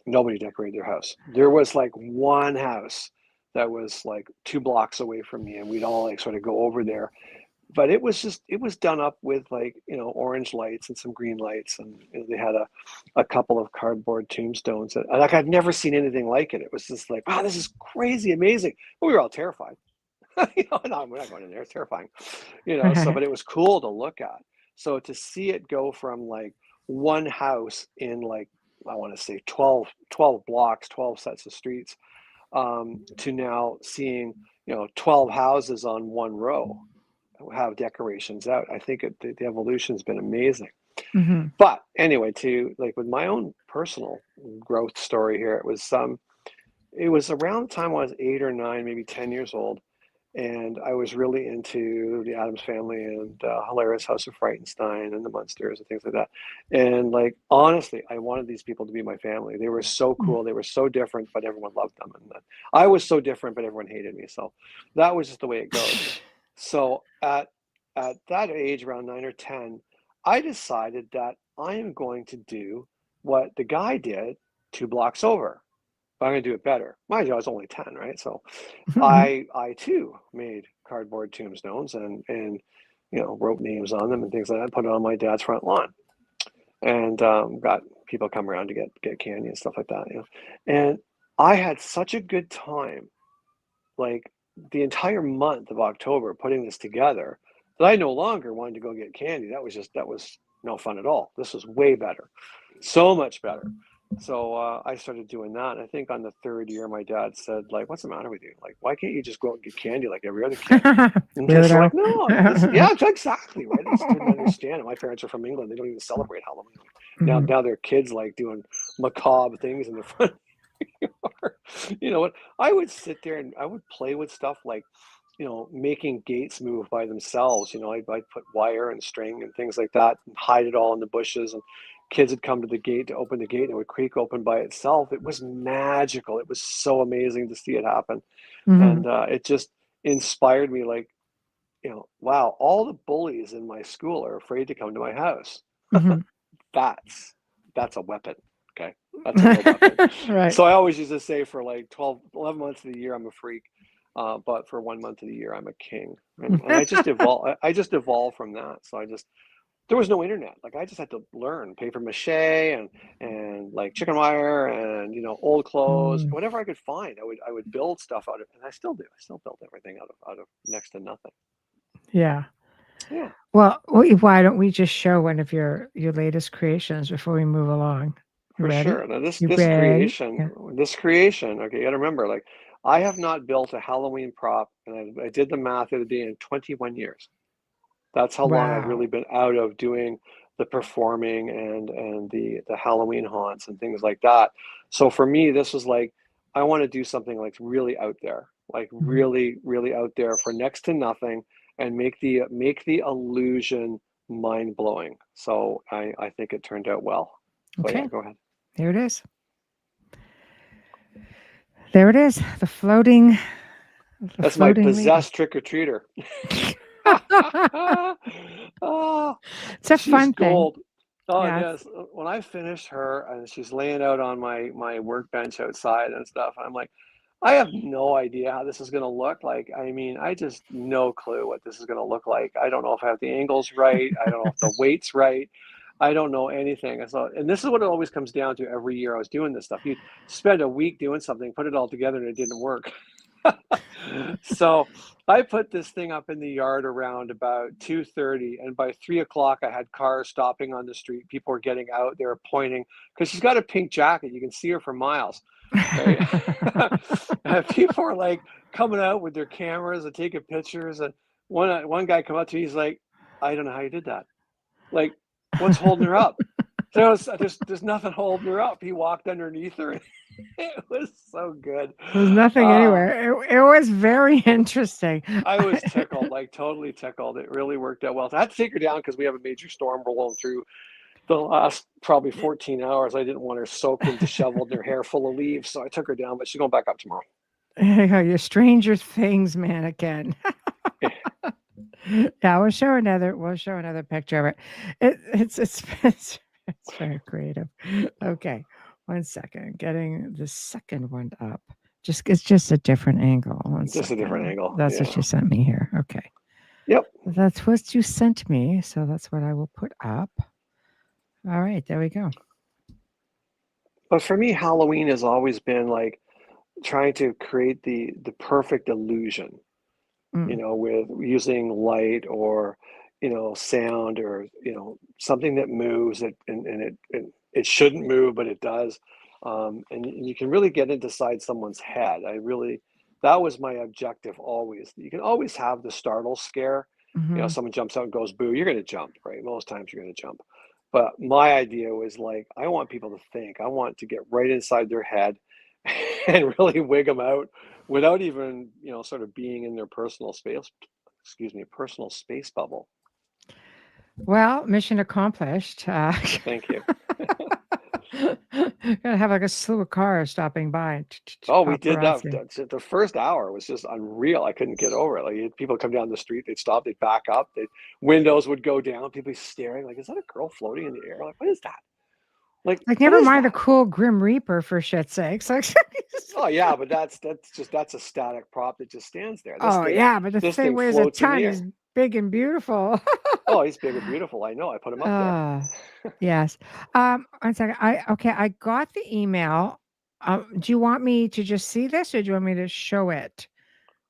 nobody decorated their house. There was like one house that was like 2 blocks away from me, and we'd all like sort of go over there. But it was done up with like, orange lights and some green lights, and they had a couple of cardboard tombstones. And, like, I'd never seen anything like it. It was just like, wow, this is crazy, amazing. But we were all terrified. No, we're not going in there. It's terrifying. So, but it was cool to look at. So to see it go from like one house in like, I want to say 12 blocks, 12 sets of streets, to now seeing, 12 houses on one row have decorations out. I think the evolution's been amazing. Mm-hmm. But anyway, to like with my own personal growth story here, it was around the time I was 8 or 9, maybe 10 years old, and I was really into the Addams Family and Hilarious House of Frightenstein and the Munsters and things like that. And like honestly, I wanted these people to be my family. They were so cool. They were so different, but everyone loved them. And I was so different, but everyone hated me. So that was just the way it goes. So at that age, around 9 or 10, I decided that I am going to do what the guy did 2 blocks over. But I'm going to do it better. Mind you, I was only 10, right? So I too made cardboard tombstones and wrote names on them and things like that. Put it on my dad's front lawn, and got people come around to get candy and stuff like that. And I had such a good time, like the entire month of October, putting this together, that I no longer wanted to go get candy. That was no fun at all. This was way better, so much better. So I started doing that. And I think on the 3rd year, my dad said, like, "What's the matter with you? Like, why can't you just go out and get candy like every other kid?" And it's like, no, yeah, exactly, right. I just didn't understand it. My parents are from England. They don't even celebrate Halloween. Mm-hmm. Now their kids like doing macabre things in the front yard. You know what? I would sit there and I would play with stuff like, making gates move by themselves. I'd put wire and string and things like that and hide it all in the bushes. And kids would come to the gate to open the gate and it would creak open by itself. It was magical. It was so amazing to see it happen. Mm-hmm. And it just inspired me like, wow, all the bullies in my school are afraid to come to my house. Mm-hmm. That's a weapon. Okay. That's a real weapon. Right. So I always used to say for like 11 months of the year, I'm a freak. But for 1 month of the year, I'm a king. And I just evolved from that. So there was no internet. Like I just had to learn paper mache and like chicken wire and, old clothes, whatever I could find. I would build stuff out of, and I still do. I still build everything out of next to nothing. Yeah. Yeah. Well, why don't we just show one of your latest creations before we move along? You For ready? sure. Now this ready? creation, Yeah. okay, you gotta remember, like I have not built a Halloween prop, and I did the math the other day, in 21 years. That's how long I've Wow. really been out of doing the performing and the Halloween haunts and things like that. So for me, this was like, I want to do something like really out there, like Mm-hmm. really, really out there for next to nothing, and make the illusion mind blowing. So I think it turned out well. So Okay. yeah, go ahead. There it is. There it is. The floating. That's my Lady. possessed trick-or-treater. Oh, It's a she's fun thing. gold. Oh, it Yeah. is. When I finish her and she's laying out on my workbench outside and stuff, I'm like, I have no idea how this is going to look like. I mean, I just no clue what this is going to look like. I don't know if I have the angles right. I don't know if the weight's right. I don't know anything. So, and this is what it always comes down to every year I was doing this stuff. You spend a week doing something, put it all together, and it didn't work. So I put this thing up in the yard around about 2:30, and by 3 o'clock, I had cars stopping on the street. People were getting out. They were pointing because she's got a pink jacket. You can see her for miles, right? And people are like coming out with their cameras and taking pictures. And one guy come up to me. He's like, "I don't know how you did that. Like, what's holding her up?" There's nothing holding her up. He walked underneath her. It was so good. There's nothing anywhere. It was very interesting. I was tickled, like totally tickled. It really worked out well. So I had to take her down because we have a major storm rolling through the last probably 14 hours. I didn't want her soaked and disheveled and her hair full of leaves. So I took her down, but she's going back up tomorrow. Your Stranger Things mannequin. Yeah, we'll show another picture of it. It's very creative. Okay. 1 second. Getting the second one up. It's just a different angle. Just a different angle. That's what you sent me here. Okay. Yep. That's what you sent me. So that's what I will put up. All right, there we go. But for me, Halloween has always been like trying to create the perfect illusion, with using light or, sound or, something that moves and it shouldn't move, but it does. And you can really get inside someone's head. That was my objective always. You can always have the startle scare. Someone jumps out and goes, boo, you're going to jump, right? Most times you're going to jump. But my idea was like, I want people to think. I want to get right inside their head and really wig them out without even, sort of being in their personal space bubble. Well, mission accomplished. Thank you. Gonna have like a slew of cars stopping by. Oh, we did that. The first hour was just unreal. I couldn't get over it. Like people come down the street, they'd stop, they'd back up, windows would go down, people staring like, is that a girl floating in the air? Like, what is that? Like never mind the cool Grim Reaper for shit's sakes. Oh yeah, but that's a static prop that just stands there. But the thing weighs a ton. Is big and beautiful. Oh, he's big and beautiful. I know. I put him up there. Yes. 1 second. I got the email. Do you want me to just see this, or do you want me to show it?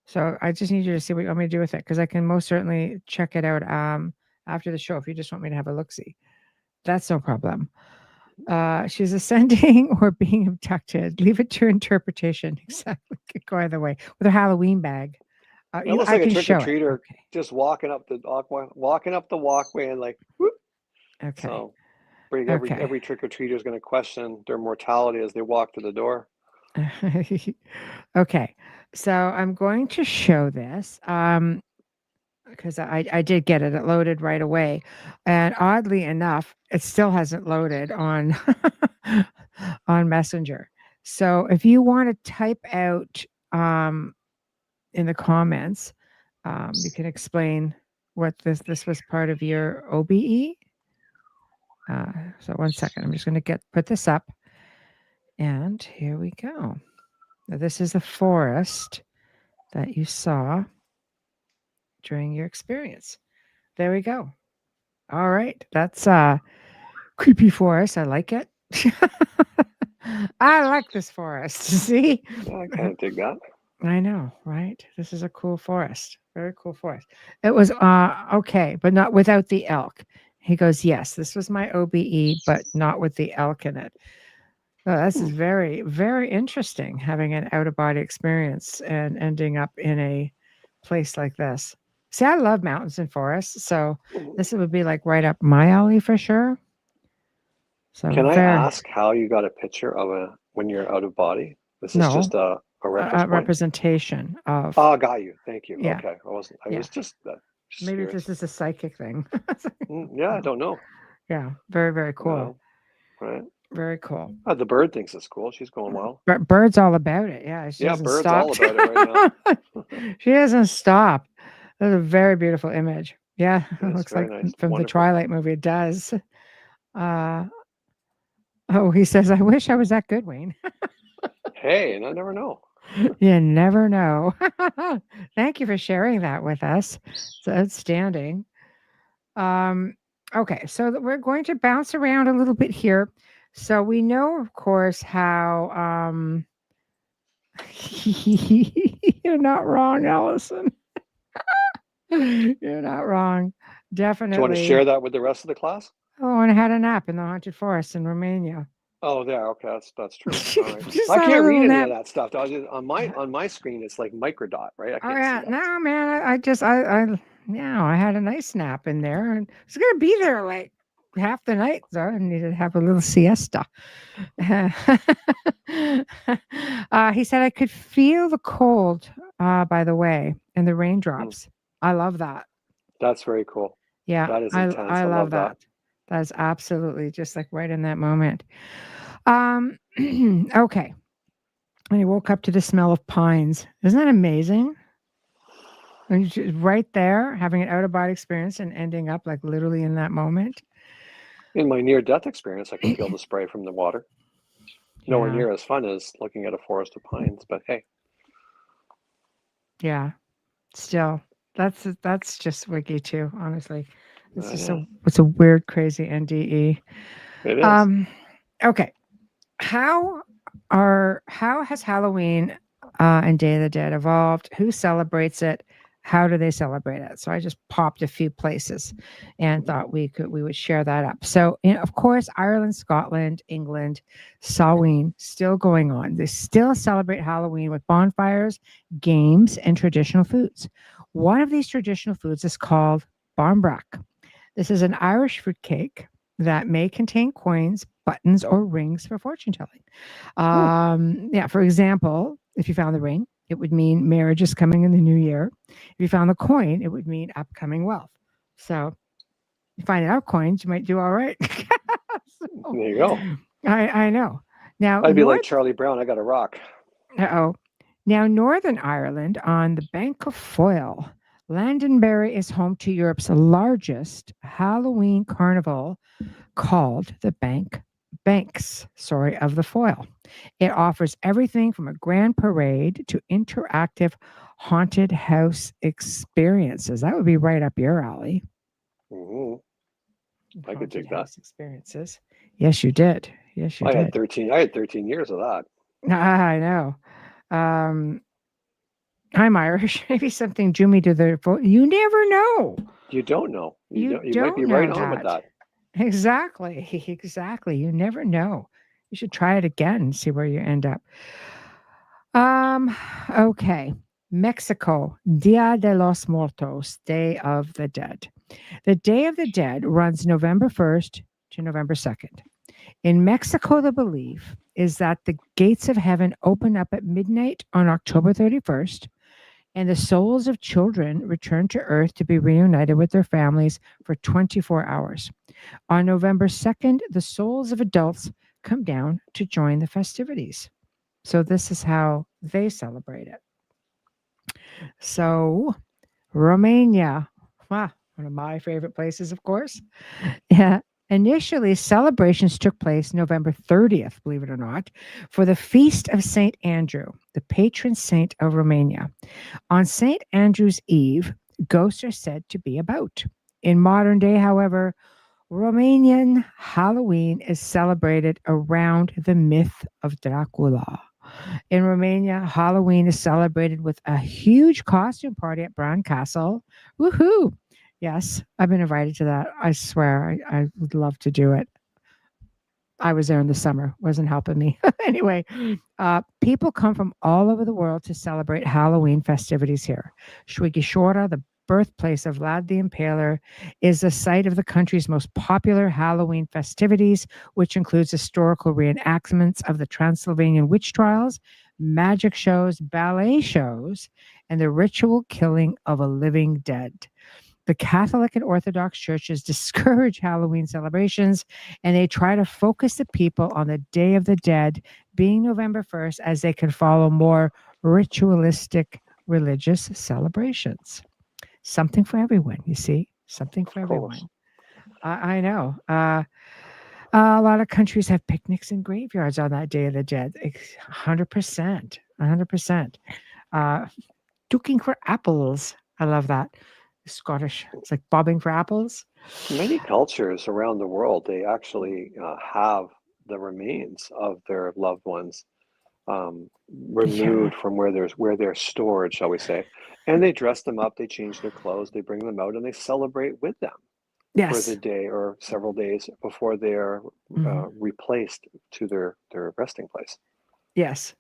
So I just need you to see what you want me to do with it, because I can most certainly check it out after the show if you just want me to have a look-see. That's no problem. She's ascending or being abducted. Leave it to interpretation. Exactly. Go either way with a Halloween bag. It looks like a trick-or-treater just walking up the walkway and like whoop. Okay. So every trick-or-treater is going to question their mortality as they walk to the door. Okay. So I'm going to show this because I did get it. It loaded right away. And oddly enough, it still hasn't loaded on on Messenger. So if you want to type out in the comments, you can explain what this was part of your OBE. So 1 second, I'm just going to put this up, and here we go. Now, this is a forest that you saw during your experience. There we go. All right, that's creepy forest. I like it. I like this forest. See? Yeah, I kind of dig that. I know, right? This is a cool forest. Very cool forest. It was okay, but not without the elk. He goes, yes, this was my OBE, but not with the elk in it. Oh, this is very, very interesting, having an out-of-body experience and ending up in a place like this. See, I love mountains and forests, so this would be like right up my alley for sure. So can I ask how you got a picture of when you're out of body? This is just a representation of. Oh, got you. Thank you. Yeah. Okay, I was just maybe this is a psychic thing. Yeah, I don't know. Yeah, very, very cool. Right. Very cool. The bird thinks it's cool. She's going well. But Bird's all about it. Yeah, she Yeah, hasn't Bird's all stopped. about it right now. She hasn't stopped. That's a very beautiful image. Yeah, it It's looks very like nice. from the Wonderful. Twilight movie. It does. Oh, he says, I wish I was that good, Wayne. Hey, and I never know. You never know. Thank you for sharing that with us. It's outstanding. Okay, so we're going to bounce around a little bit here. So we know, of course, how you're not wrong, Allison. You're not wrong. Do you want to Definitely. share that with the rest of the class? Oh, and I had a nap in the haunted forest in Romania. Oh, there. Okay, that's true. All right. Just I had a can't read little any nap. of that stuff. On my screen, it's like microdot, right? I Oh can't yeah, see that. no, man. I had a nice nap in there, and I was gonna be there like half the night, so I needed to have a little siesta. He said I could feel the cold, by the way, and the raindrops. I love that. That's very cool. Yeah, That is intense. I I love love that. that. That's absolutely just like right in that moment. Okay. And he woke up to the smell of pines. Isn't that amazing? And you're just right there, having an out of body experience and ending up like literally in that moment. In my near-death experience, I could feel the spray from the water. Nowhere Yeah. near as fun as looking at a forest of pines, but hey. Yeah. Still, that's just wiki too. Honestly, it's just Yeah, it's a weird, crazy NDE. it is. Okay. How has Halloween and Day of the Dead evolved? Who celebrates it? How do they celebrate it? So I just popped a few places and thought we would share that up. So of course, Ireland, Scotland, England, Samhain still going on. They still celebrate Halloween with bonfires, games, and traditional foods. One of these traditional foods is called barmbrack. This is an Irish fruit cake that may contain coins, buttons, or rings for fortune telling. Yeah, for example, if you found the ring, it would mean marriage is coming in the new year. If you found the coin, it would mean upcoming wealth. So, you find out coins, you might do all right. So, There you go. I know. Now, I'd be like Charlie Brown. I got a rock. Now, Northern Ireland on the Bank of Foyle, Londonderry is home to Europe's largest Halloween carnival called the Banks of the Foyle. It offers everything from a grand parade to interactive haunted house experiences. That would be right up your alley. I could dig that. House experiences. Yes, you did. Yes, you I did. had 13 years of that. I know. I'm Irish. Maybe something drew me to the vote. You never know. You don't know. You don't might be right on with that. Exactly. Exactly. You never know. You should try it again and see where you end up. Okay. Mexico, Dia de los Muertos, Day of the Dead. The Day of the Dead runs November 1st to November 2nd. In Mexico, the belief is that the gates of heaven open up at midnight on October 31st, and the souls of children return to earth to be reunited with their families for 24 hours. On November 2nd, the souls of adults come down to join the festivities. So this is how they celebrate it. So, Romania, one of my favorite places, of course. Yeah. Initially, celebrations took place November 30th, believe it or not, for the Feast of St. Andrew, the patron saint of Romania. On St. Andrew's Eve, ghosts are said to be about. In modern day, however, Romanian Halloween is celebrated around the myth of Dracula. In Romania, Halloween is celebrated with a huge costume party at Bran Castle. Woohoo! Yes, I've been invited to that. I swear, I would love to do it. I was there in the summer, wasn't helping me. Anyway, people come from all over the world to celebrate Halloween festivities here. Shwigishora, the birthplace of Vlad the Impaler, is the site of the country's most popular Halloween festivities, which includes historical reenactments of the Transylvanian witch trials, magic shows, ballet shows, and the ritual killing of a living dead. The Catholic and Orthodox churches discourage Halloween celebrations, and they try to focus the people on the Day of the Dead, being November 1st, as they can follow more ritualistic religious celebrations. Something for everyone, you see? Something for Of course. everyone. I know. A lot of countries have picnics in graveyards on that Day of the Dead. 100%. 100%. Duking for apples. I love that. Scottish. It's like bobbing for apples. Many cultures around the world, they actually have the remains of their loved ones Yeah. removed from where they're stored, shall we say. And they dress them up, they change their clothes, they bring them out, and they celebrate with them for the Yes. day or several days before they're Mhm. replaced to their resting place. Yes.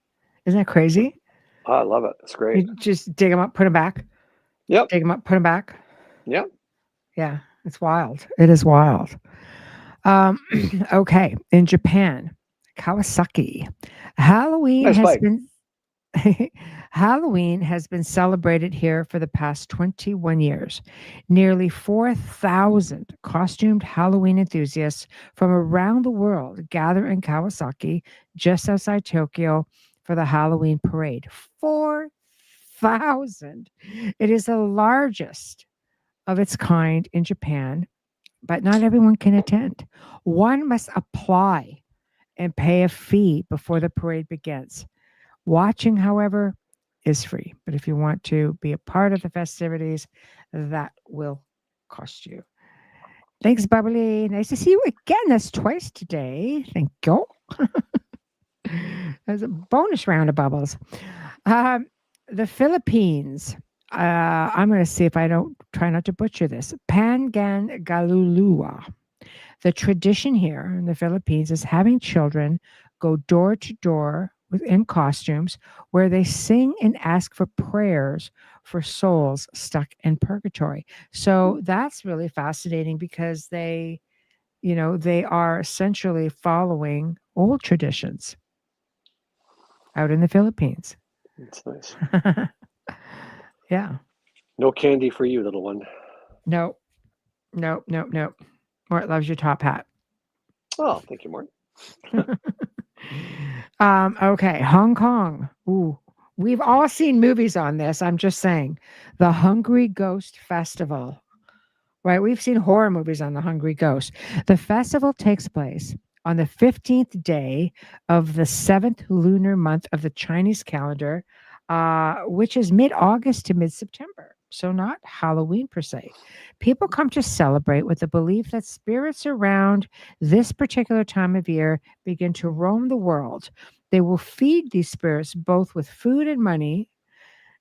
Isn't that crazy? I love it. It's great. You just dig them up, put them back. Yep. Dig them up, put them back. Yep. Yeah. It's wild. It is wild. Okay. In Japan, Kawasaki, Halloween Nice has bike. been Halloween has been celebrated here for the past 21 years. Nearly 4,000 costumed Halloween enthusiasts from around the world gather in Kawasaki, just outside Tokyo, for the Halloween parade. 4,000. It is the largest of its kind in Japan, but not everyone can attend. One must apply and pay a fee before the parade begins. Watching, however, is free. But if you want to be a part of the festivities, that will cost you. Thanks, Bubbly. Nice to see you again. That's twice today. Thank you. There's a bonus round of bubbles. Um, the Philippines. I'm going to see if I don't try not to butcher this. Pangangalulua. The tradition here in the Philippines is having children go door to door in costumes where they sing and ask for prayers for souls stuck in purgatory. So that's really fascinating because they are essentially following old traditions out in the Philippines. It's nice. Yeah. No candy for you, little one. No, no, no, no. Mort loves your top hat. Oh, thank you, Mort. Okay, Hong Kong. Ooh, we've all seen movies on this. I'm just saying, the Hungry Ghost Festival. Right, we've seen horror movies on the Hungry Ghost. The festival takes place on the 15th day of the 7th lunar month of the Chinese calendar, which is mid-August to mid-September. So not Halloween per se. People come to celebrate with the belief that spirits around this particular time of year begin to roam the world. They will feed these spirits both with food and money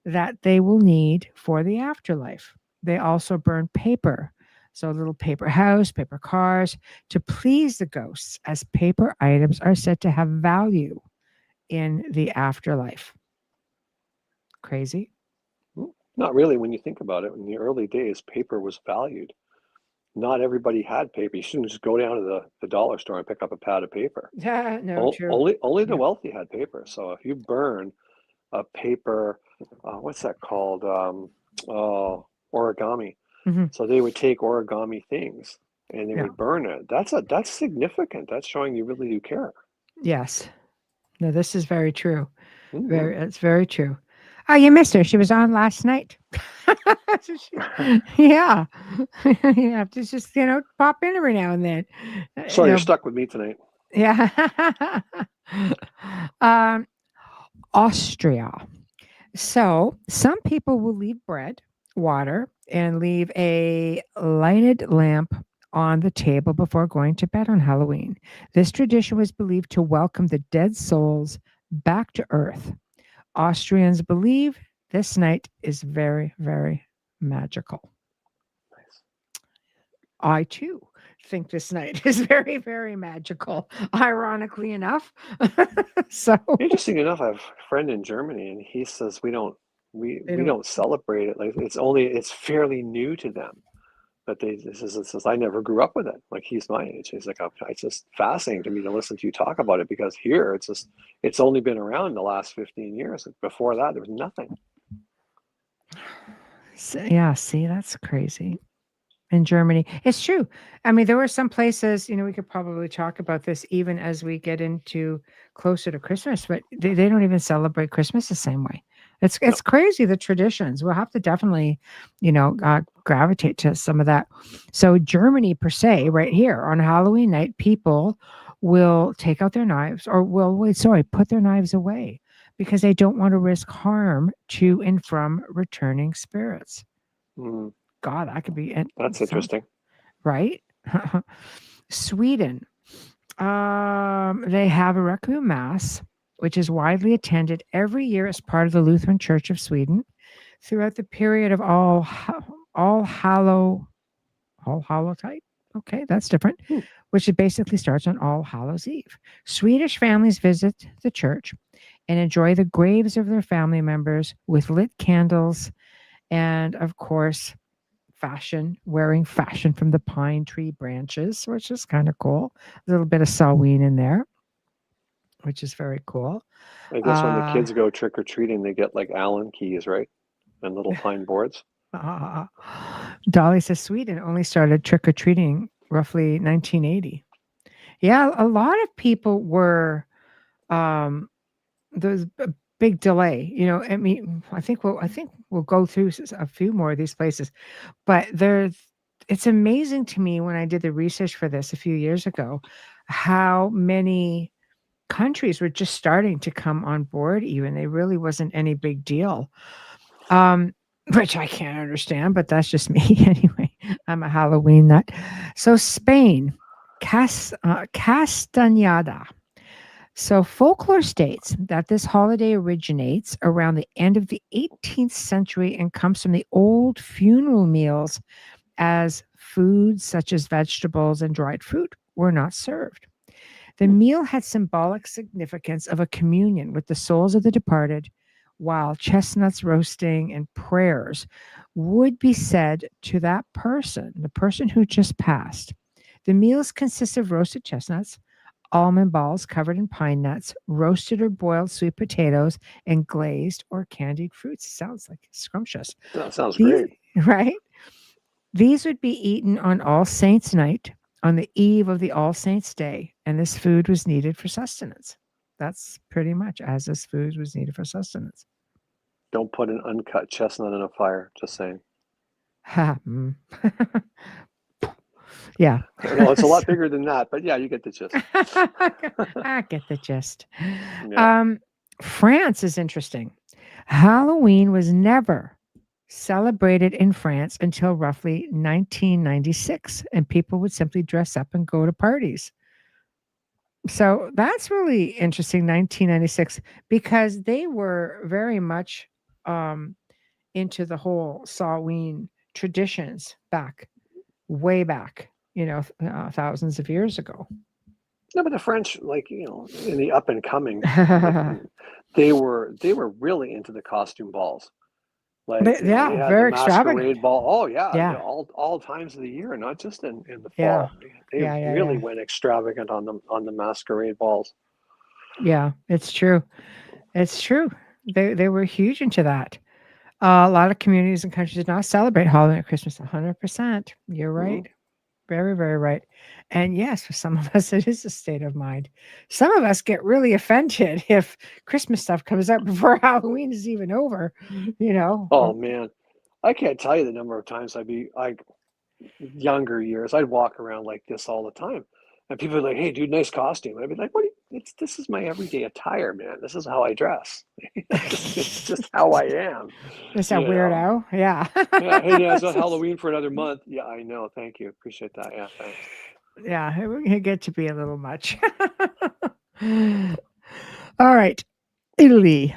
that they will need for the afterlife. They also burn paper, so a little paper house, paper cars, to please the ghosts, as paper items are said to have value in the afterlife. Crazy? Not really when you think about it. In the early days, paper was valued. Not everybody had paper. You shouldn't just go down to the dollar store and pick up a pad of paper. Yeah, no, true. Only the Yeah. wealthy had paper. So if you burn a paper, what's that called? Origami. Hmm. So they would take origami things and they Yeah. would burn it. That's significant. That's showing you really do care. Yes. No, this is very true. Hmm. It's very true. Oh, you missed her. She was on last night. Yeah. You have to just, pop in every now and then. So you're stuck with me tonight. Yeah. um, Austria. So some people will leave bread, water, and leave a lighted lamp on the table before going to bed on Halloween. This tradition was believed to welcome the dead souls back to earth. Austrians believe this night is very, very magical. Nice. I too think this night is very, very magical, ironically enough. So Interesting enough, I have a friend in Germany, and he says we they we don't. don't celebrate it. Like it's fairly new to them. But this is I never grew up with it. Like he's my age. He's like, it's just fascinating to me to listen to you talk about it because here it's only been around the last 15 years. Before that, there was nothing. Yeah, see, that's crazy. in Germany. It's true. I mean, there were some places, we could probably talk about this even as we get into closer to Christmas, but they don't even celebrate Christmas the same way. No. It's crazy, the traditions. We'll have to definitely, gravitate to some of that. So Germany per se, right here on Halloween night, people will take out their knives or put their knives away because they don't want to risk harm to and from returning spirits. Mm, God, that could be that's interesting. right. Sweden, they have a Requiem Mass, which is widely attended every year as part of the Lutheran Church of Sweden throughout the period of All Hallow type. Okay, that's different. Hmm. Which it basically starts on All Hallows Eve. Swedish families visit the church and enjoy the graves of their family members with lit candles and, of course, wearing fashion from the pine tree branches, which is kind of cool. A little bit of Samhain in there, which is very cool. I guess when the kids go trick or treating, they get like Allen keys, right? And little pine boards. Dolly says Sweden only started trick or treating roughly 1980. Yeah, a lot of people were. There's a big delay. I mean, I think we'll go through a few more of these places, but it's amazing to me when I did the research for this a few years ago, how many countries were just starting to come on board. Even they really wasn't any big deal, which I can't understand, but that's just me anyway. I'm a Halloween nut. So Spain, Castañada. So folklore states that this holiday originates around the end of the 18th century and comes from the old funeral meals, as foods such as vegetables and dried fruit were not served. The meal had symbolic significance of a communion with the souls of the departed, while chestnuts roasting and prayers would be said to that person, the person who just passed. The meals consist of roasted chestnuts, almond balls covered in pine nuts, roasted or boiled sweet potatoes, and glazed or candied fruits. Sounds like scrumptious. That sounds These, great. right? These would be eaten on All Saints' Night, on the eve of the All Saints' Day, and this food was needed for sustenance. That's pretty much as this food was needed for sustenance. Don't put an uncut chestnut in a fire. Just saying. Yeah. Well, it's a lot bigger than that, but yeah, you get the gist. I get the gist. Yeah. France is interesting. Halloween was never celebrated in France until roughly 1996, and people would simply dress up and go to parties. So that's really interesting, 1996, because they were very much into the whole Samhain traditions way back, thousands of years ago. No, but the French, like, in the up and coming, like, they were really into the costume balls. Like, But, they yeah, had the very extravagant. masquerade ball. Oh yeah, Yeah. all times of the year, not just in the Yeah. fall. They Yeah. really went extravagant on the masquerade balls. Yeah, it's true. It's true. They were huge into that. A lot of communities and countries did not celebrate Halloween or Christmas. 100%. You're right. Mm-hmm. Very, very right. And yes, for some of us, it is a state of mind. Some of us get really offended if Christmas stuff comes out before Halloween is even over. Oh man, I can't tell you the number of times younger years, I'd walk around like this all the time. And people are like, "Hey, dude, nice costume." I'd be like, "What? This is my everyday attire, man. This is how I dress. It's just how I am." Is that weirdo? Yeah. Yeah. Hey, yeah, it's not Halloween for another month. Yeah, I know. Thank you. Appreciate that. Yeah, thanks. Yeah, it get to be a little much. All right. Italy.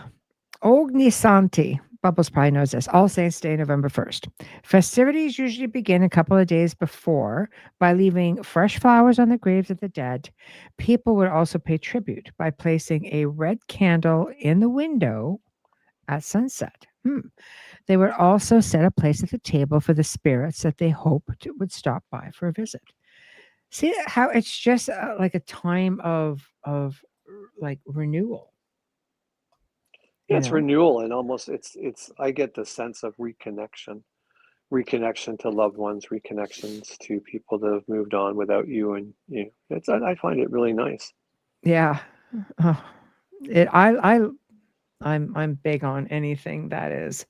Ognissanti. Bubbles probably knows this. All Saints Day, November 1st. Festivities usually begin a couple of days before by leaving fresh flowers on the graves of the dead. People would also pay tribute by placing a red candle in the window at sunset. They would also set a place at the table for the spirits that they hoped would stop by for a visit. See how it's just like a time of like renewal. Yeah, it's renewal, and almost it's I get the sense of reconnection reconnection to loved ones, reconnections to people that have moved on without you, and I find it really nice. Yeah. Oh, I'm big on anything that is,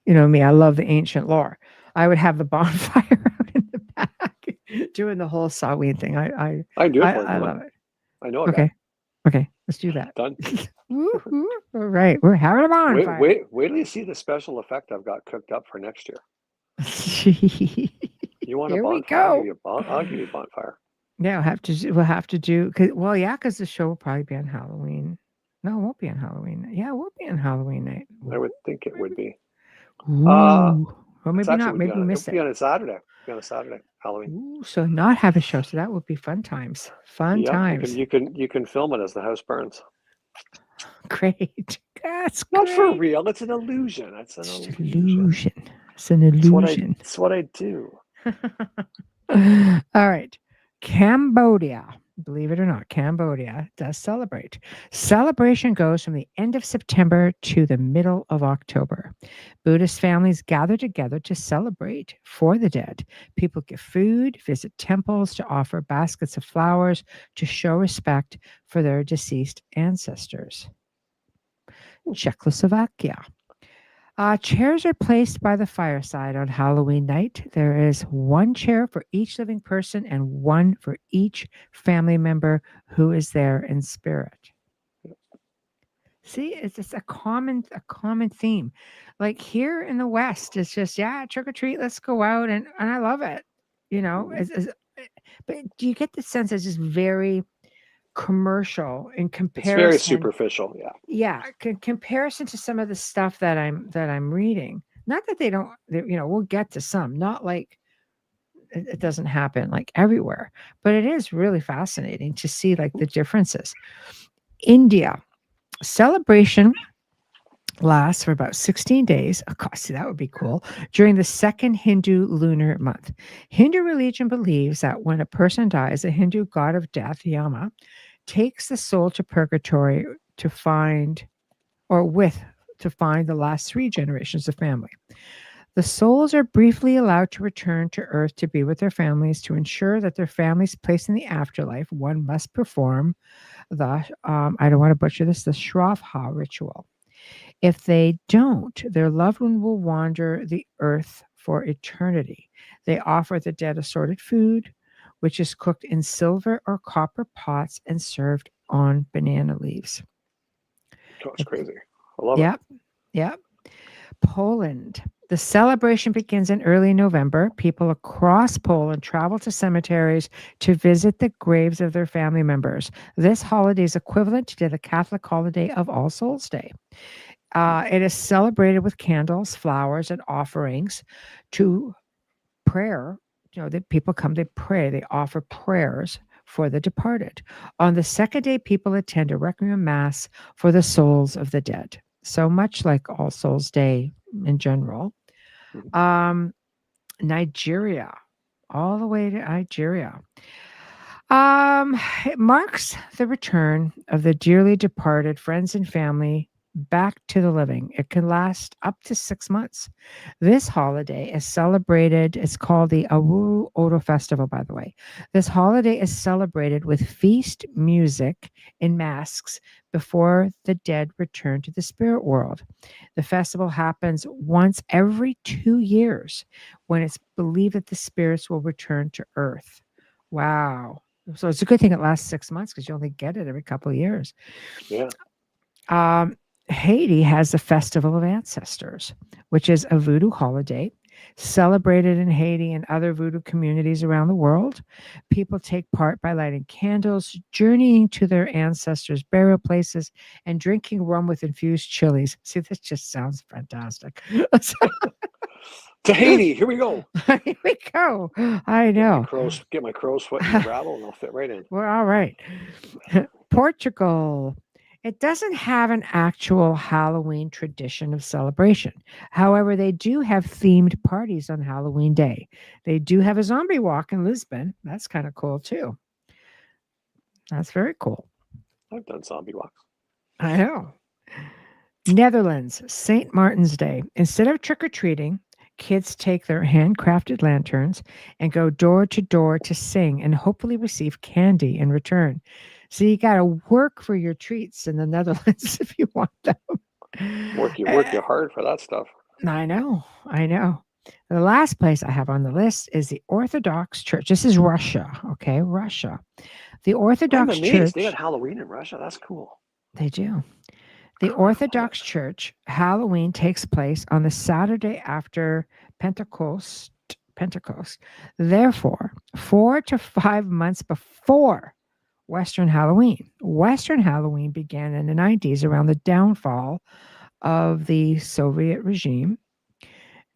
me. I love the ancient lore. I would have the bonfire out in the back, doing the whole Samhain thing. I can do it for you if I you love want. it. I know a guy. Okay, okay, let's do that. Done. Woo-hoo. All right, we're having a bonfire. Wait till you see the special effect I've got cooked up for next year. You want a Here we bonfire? go. I'll give you a bonfire. Yeah, we'll have to do. Because the show will probably be on Halloween. No, it won't be on Halloween. Yeah, it will be on Halloween night. I would think it would be. Ooh. Well, It's maybe actually not. Maybe we it missed would be it. on a Saturday. Be on a Saturday, Halloween. Ooh, so not have a show. So that would be fun times. Fun Yeah, times. you can film it as the house burns. Great. That's Not great. for real. It's an illusion. It's an illusion. It's an illusion. It's what I do. All right. Cambodia, believe it or not, Cambodia does celebrate. Celebration goes from the end of September to the middle of October. Buddhist families gather together to celebrate for the dead. People give food, visit temples to offer baskets of flowers to show respect for their deceased ancestors. Czechoslovakia. Chairs are placed by the fireside on Halloween night. There is one chair for each living person and one for each family member who is there in spirit. See, it's just a common theme. Like here in the West, it's just trick or treat, let's go out, and I love it. But do you get the sense it's just very commercial in comparison? It's very superficial, yeah. Comparison to some of the stuff that I'm reading. Not that they don't, we'll get to some. Not like it doesn't happen like everywhere, but it is really fascinating to see like the differences. India celebration lasts for about 16 days. Oh, gosh, see, that would be cool. During the second Hindu lunar month. Hindu religion believes that when a person dies, the Hindu god of death, Yama, takes the soul to purgatory to find the last 3 generations of family. The souls are briefly allowed to return to Earth to be with their families. To ensure that their family's place in the afterlife, one must perform the, I don't want to butcher this, the Shravha ritual. If they don't, their loved one will wander the earth for eternity. They offer the dead assorted food, which is cooked in silver or copper pots and served on banana leaves. That's crazy. I love it. Yep. Poland. The celebration begins in early November. People across Poland travel to cemeteries to visit the graves of their family members. This holiday is equivalent to the Catholic holiday of All Souls Day. It is celebrated with candles, flowers, and offerings to prayer. The people come, they pray, they offer prayers for the departed. On the second day, people attend a requiem mass for the souls of the dead. So much like All Souls Day in general. Nigeria, all the way to Nigeria. It marks the return of the dearly departed friends and family back to the living. It can last up to 6 months. This holiday is celebrated. It's called the Awuru Odo Festival, by the way. This holiday is celebrated with feast music and masks before the dead return to the spirit world. The festival happens once every 2 years when it's believed that the spirits will return to Earth. Wow. So it's a good thing it lasts 6 months because you only get it every couple of years. Yeah. Haiti has the Festival of Ancestors, which is a voodoo holiday celebrated in Haiti and other voodoo communities around the world. People take part by lighting candles, journeying to their ancestors' burial places, and drinking rum with infused chilies. See, this just sounds fantastic. To Haiti, here we go. Here we go. I know. Get my crow's foot in the gravel and I'll fit right in. We're all right. Portugal. It doesn't have an actual Halloween tradition of celebration. However, they do have themed parties on Halloween Day. They do have a zombie walk in Lisbon. That's kind of cool, too. That's very cool. I've done zombie walks. I know. Netherlands, St. Martin's Day. Instead of trick-or-treating, kids take their handcrafted lanterns and go door to door to sing and hopefully receive candy in return. So you got to work for your treats in the Netherlands if you want them. Work you Uh, hard for that stuff. I know, I know. The last place I have on the list is the Orthodox Church. This is Russia, okay? Russia. The I'm Orthodox amazed they got Church, Halloween in Russia. That's cool. they do. The God, I love it. Orthodox Church Halloween takes place on the Saturday after Pentecost. Pentecost. Therefore, 4 to 5 months before Western Halloween. Western Halloween began in the 90s around the downfall of the Soviet regime.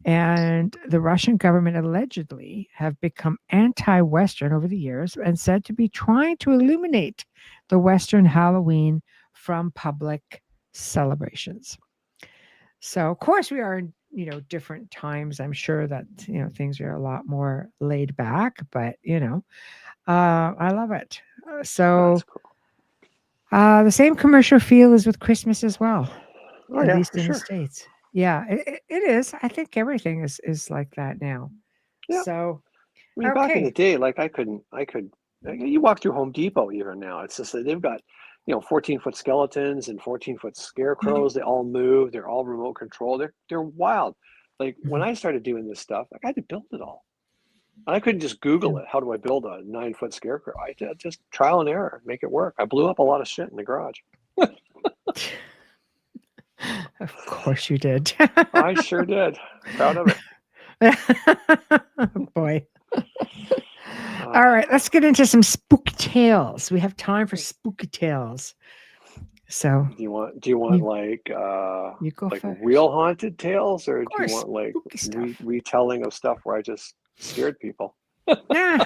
And the Russian government allegedly have become anti-Western over the years and said to be trying to eliminate the Western Halloween from public celebrations. So, of course, we are in different times. I'm sure that things are a lot more laid back, but I love it. So, That's cool. the same commercial feel is with Christmas as well, Oh at yeah, least for in the sure. States. Yeah, it is. I think everything is like that now. Yeah. So, I mean, back in the okay. day, like you walk through Home Depot even now. It's just that they've got, 14-foot skeletons and 14-foot scarecrows. They all move. They're all remote control. They're wild. Like when I started doing this stuff, like I had to build it all. And I couldn't just Google it. How do I build a 9-foot scarecrow? I did just trial and error, make it work. I blew up a lot of shit in the garage. Of course you did. I sure did. Proud of it. Boy. All right, let's get into some spooky tales. We have time for spooky tales. So Do you want like you go first. real haunted tales, or Of do you course, want like spooky stuff. retelling of stuff where I just scared people? Nah.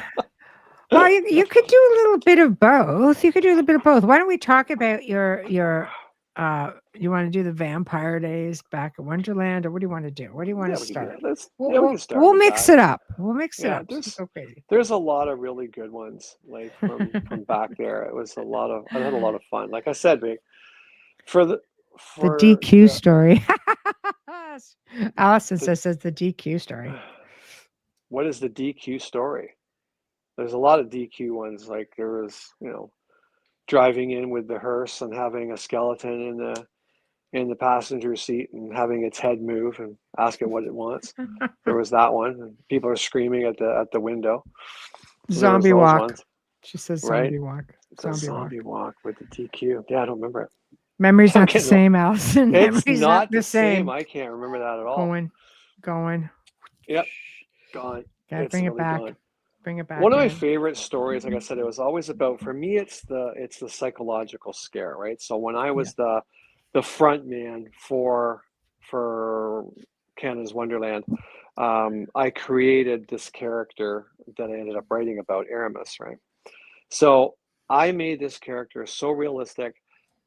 Well, you could do a little bit of both. You could do a little bit of both. Why don't we talk about your you want to do the vampire days back at Wonderland, or what do you want to do? What do you want Yeah, to we can do start? that. We can start We'll with mix that. it up. We'll mix it Yeah, up. So we go crazy. there's a lot of really good ones like from back there. It was I had a lot of fun. Like I said, Vic, for the The for DQ the, story. Allison the says the DQ story. what is the DQ story? There's a lot of DQ ones. Like there was, driving in with the hearse and having a skeleton in the passenger seat and having its head move and ask it what it wants. There was that one. And people are screaming at the window. So there was Zombie those walk. ones, She says right? zombie walk. The Zombie walk. zombie walk with the DQ. Yeah, I don't remember it. Memory's I'm not the getting old. same, Allison. It's Memory's not not the the same. same. I can't remember that at all. Going. Yep, gone. Gotta It's bring it really back. gone. Bring it One back of my in. favorite stories, like I said, it was always about, for me, it's the psychological scare, right? So when I Yeah. was the front man for Canada's Wonderland, I created this character that I ended up writing about, Aramis, right? So I made this character so realistic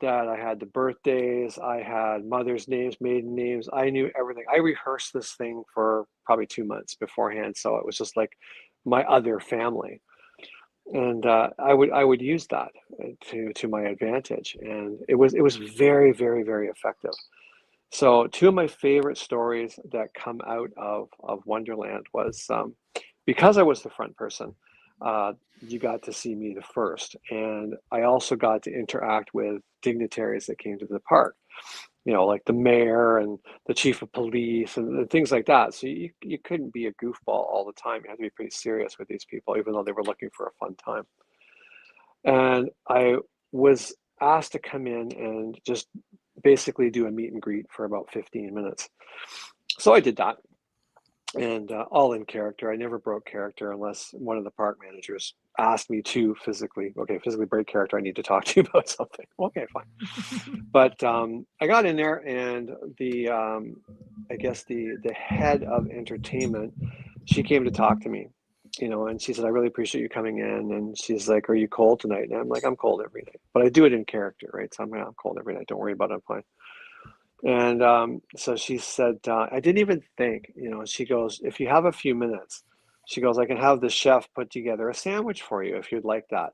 that I had the birthdays, I had mother's names, maiden names, I knew everything. I rehearsed this thing for probably 2 months beforehand, so it was just like my other family, and I would use that to my advantage, and it was very very very effective. So two of my favorite stories that come out of Wonderland was, because I was the front person, you got to see me the first, and I also got to interact with dignitaries that came to the park. Like the mayor and the chief of police and things like that. So you couldn't be a goofball all the time. You had to be pretty serious with these people, even though they were looking for a fun time. And I was asked to come in and just basically do a meet and greet for about 15 minutes. So I did that, and all in character. I never broke character unless one of the park managers asked me to physically break character. I need to talk to you about something. Okay, fine. But I got in there, and I guess the head of entertainment, she came to talk to me, and she said, "I really appreciate you coming in." And she's like, "Are you cold tonight?" And I'm like, "I'm cold every night," but I do it in character, right? So I'm cold every night. Don't worry about it. I'm fine. And so she said, I didn't even think, she goes, "If you have a few minutes," she goes, "I can have the chef put together a sandwich for you if you'd like that."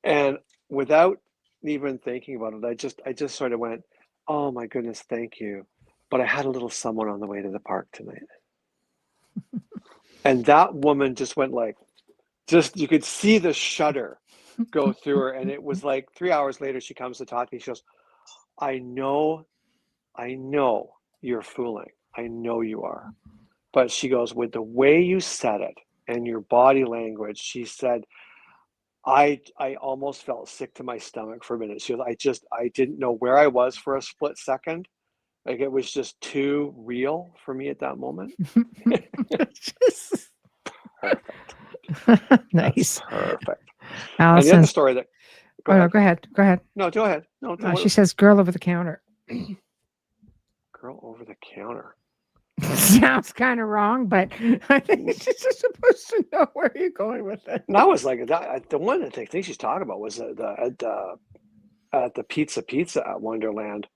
And without even thinking about it, I just sort of went, "Oh my goodness, thank you." But I had a little someone on the way to the park tonight. And that woman just went like, you could see the shudder go through her. And it was like 3 hours later, she comes to talk to me. She goes, I know you're fooling. I know you are. But she goes, with the way you said it and your body language, she said, I almost felt sick to my stomach for a minute. She goes, I didn't know where I was for a split second. Like it was just too real for me at that moment. Perfect. Nice. That's perfect. And the Allison. other story that, Go ahead. Go ahead. No, go ahead. No, She says girl over the counter. Girl over the counter. Sounds kind of wrong, but I think she's just supposed to know where you're going with it. And I was like, the one that I think she's talking about was at the pizza at Wonderland,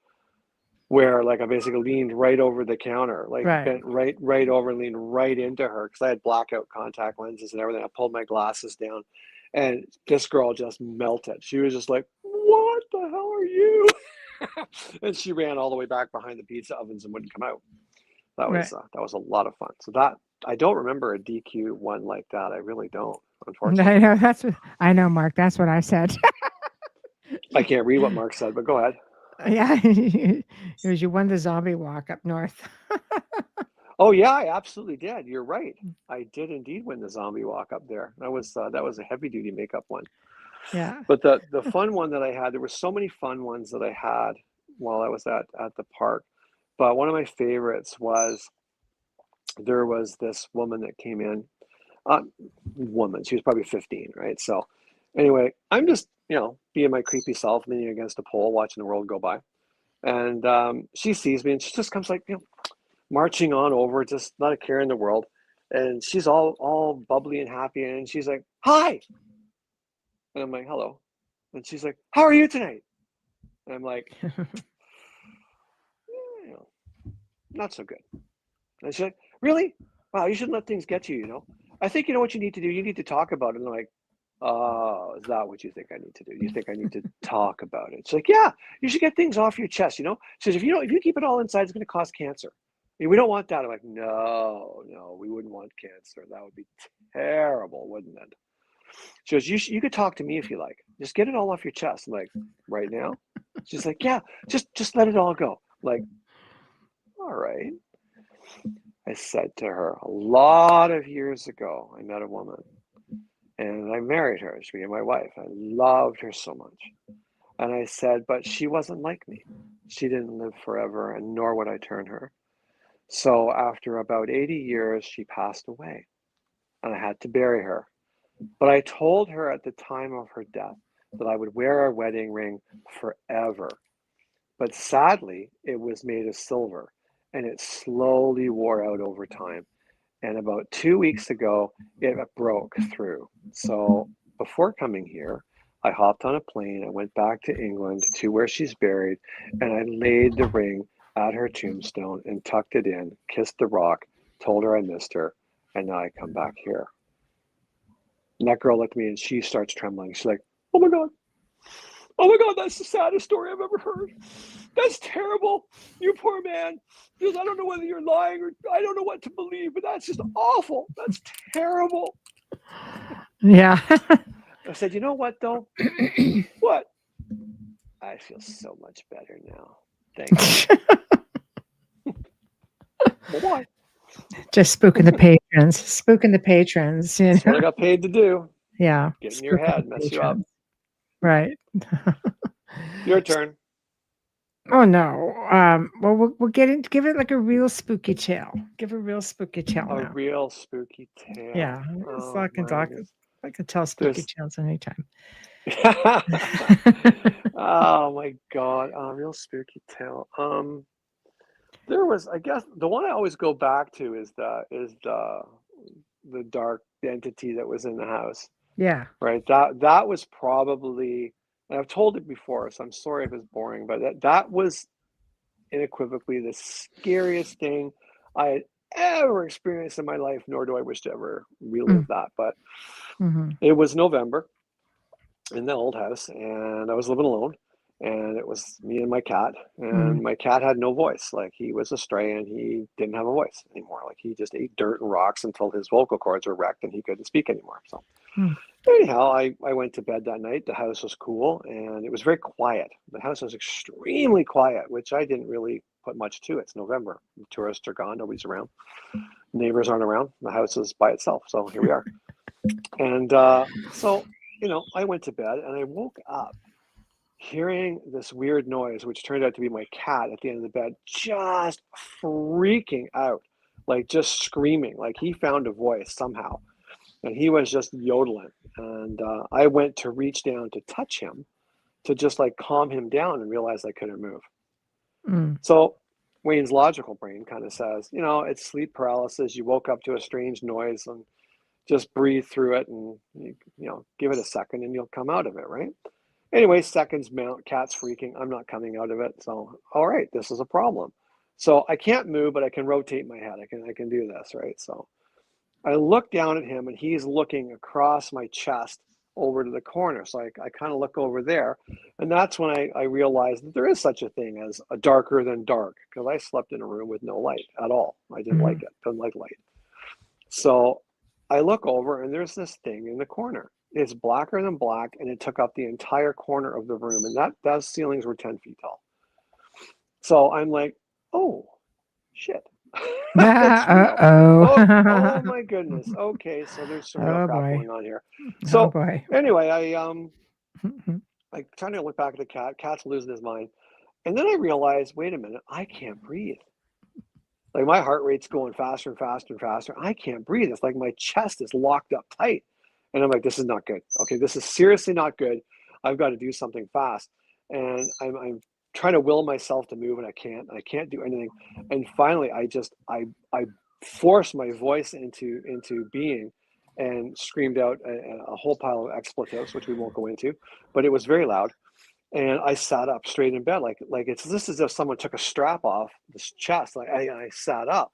where like I basically leaned right over the counter, like bent right over and leaned right into her because I had blackout contact lenses and everything. I pulled my glasses down, and this girl just melted. She was just like, "What the hell are you?" And she ran all the way back behind the pizza ovens and wouldn't come out. That was a lot of fun. So that I don't remember a DQ one like that. I really don't, unfortunately. I know, Mark. That's what I said. I can't read what Mark said, but go ahead. Yeah, it was you won the zombie walk up north. Oh yeah, I absolutely did. You're right. I did indeed win the zombie walk up there. That was a heavy duty makeup one. Yeah. But the fun one that I had, there were so many fun ones that I had while I was at the park. But one of my favorites was there was this woman that came in. Woman, she was probably 15, right? So anyway, I'm just, being my creepy self, leaning against a pole, watching the world go by. And she sees me and she just comes like, marching on over, just not a care in the world. And she's all bubbly and happy. And she's like, hi. And I'm like, hello. And she's like, how are you tonight? And I'm like, not so good. And she's like, really? Wow, you shouldn't let things get you, I think you know what you need to do. You need to talk about it. And I'm like, oh, is that what you think I need to do? You think I need to talk about it? She's like, yeah, you should get things off your chest, She says, if you keep it all inside, it's going to cause cancer. We don't want that. I'm like, no, we wouldn't want cancer. That would be terrible, wouldn't it? She goes, you could talk to me if you like. Just get it all off your chest. I'm like, right now? She's like, yeah, just let it all go. I'm like, all right. I said to her, a lot of years ago, I met a woman and I married her. She became my wife. I loved her so much. And I said, but she wasn't like me. She didn't live forever, and nor would I turn her. So after about 80 years, she passed away, and I had to bury her. But I told her at the time of her death that I would wear our wedding ring forever. But sadly, it was made of silver, and it slowly wore out over time. And about 2 weeks ago, it broke through. So before coming here, I hopped on a plane. I went back to England to where she's buried, and I laid the ring at her tombstone and tucked it in, kissed the rock, told her I missed her, and now I come back here. And that girl looked at me and she starts trembling. She's like, oh my God, that's the saddest story I've ever heard. That's terrible. You poor man. Because I don't know whether you're lying or I don't know what to believe, but that's just awful. That's terrible. Yeah. I said, you know what though? What? I feel so much better now. Thank you. Bye-bye. Just spooking the patrons. That's what I got paid to do. Yeah. Get in your head, mess you up. Right. Your turn. Oh no. Well, we'll give it like a real spooky tale. Give a real spooky tale now. A real spooky tale. Yeah. Oh, I can talk. I can tell spooky tales anytime. Oh my God. A real spooky tale. There was, I guess, the one I always go back to is the dark entity that was in the house. Yeah. Right. That was probably, and I've told it before, so I'm sorry if it's boring, but that was unequivocally the scariest thing I had ever experienced in my life, nor do I wish to ever relive that. But It was November in the old house, and I was living alone. and it was me and my cat, and my cat had no voice. Like, he was a stray and he didn't have a voice anymore. Like, he just ate dirt and rocks until his vocal cords were wrecked and he couldn't speak anymore. So anyhow, I went to bed that night. The house was cool and it was very quiet. The house was extremely quiet, which I didn't really put much to. It's November. The tourists are gone. Nobody's around. Neighbors aren't around. The house is by itself. So here we are. And so, I went to bed and I woke up hearing this weird noise, which turned out to be my cat at the end of the bed, just freaking out, like just screaming, like he found a voice somehow. And he was just yodeling. And I went to reach down to touch him to just like calm him down and realized I couldn't move. So Wayne's logical brain kind of says, it's sleep paralysis. You woke up to a strange noise and just breathe through it and, give it a second and you'll come out of it, right? Anyway, seconds mount, cat's freaking. I'm not coming out of it. So, all right, this is a problem. So I can't move, but I can rotate my head. I can do this, right? So I look down at him and he's looking across my chest over to the corner. So I kind of look over there. And that's when I realized that there is such a thing as a darker than dark, because I slept in a room with no light at all. I didn't like it. Didn't like light. So I look over and there's this thing in the corner. It's blacker than black, and it took up the entire corner of the room, and those ceilings were 10 feet tall. So I'm like, oh, shit. Oh my goodness. Okay, so there's some real crap going on here. So anyway, I kind of look back at the cat. Cat's losing his mind. And then I realized, wait a minute, I can't breathe. Like, my heart rate's going faster and faster and faster. I can't breathe. It's like my chest is locked up tight. And I'm like, this is not good. Okay, this is seriously not good. I've got to do something fast. And I'm trying to will myself to move, and I can't do anything. And finally, I forced my voice into being and screamed out a whole pile of expletives, which we won't go into, but it was very loud. And I sat up straight in bed, like it's this as if someone took a strap off this chest. Like I sat up,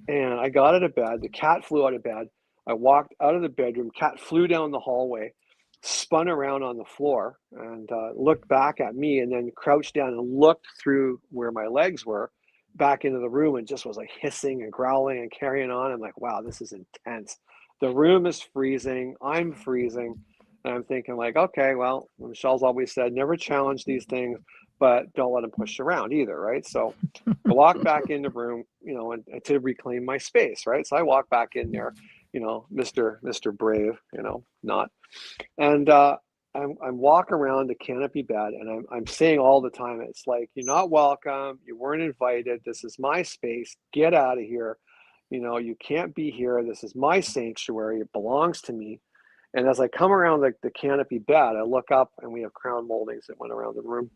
and I got out of bed. The cat flew out of bed. I walked out of the bedroom. Cat flew down the hallway, spun around on the floor, and looked back at me, and then crouched down and looked through where my legs were, back into the room, and just was like hissing and growling and carrying on. I'm like, wow, this is intense. The room is freezing. I'm freezing. And I'm thinking, like, okay, well, Michelle's always said, never challenge these things, but don't let them push you around either, right? So I walked back in the room, and to reclaim my space, right? So I walked back in there, Mr. Brave, not. And I'm walking around the canopy bed, and I'm saying all the time, it's like, you're not welcome. You weren't invited. This is my space. Get out of here. You can't be here. This is my sanctuary. It belongs to me. And as I come around the canopy bed, I look up, and we have crown moldings that went around the room.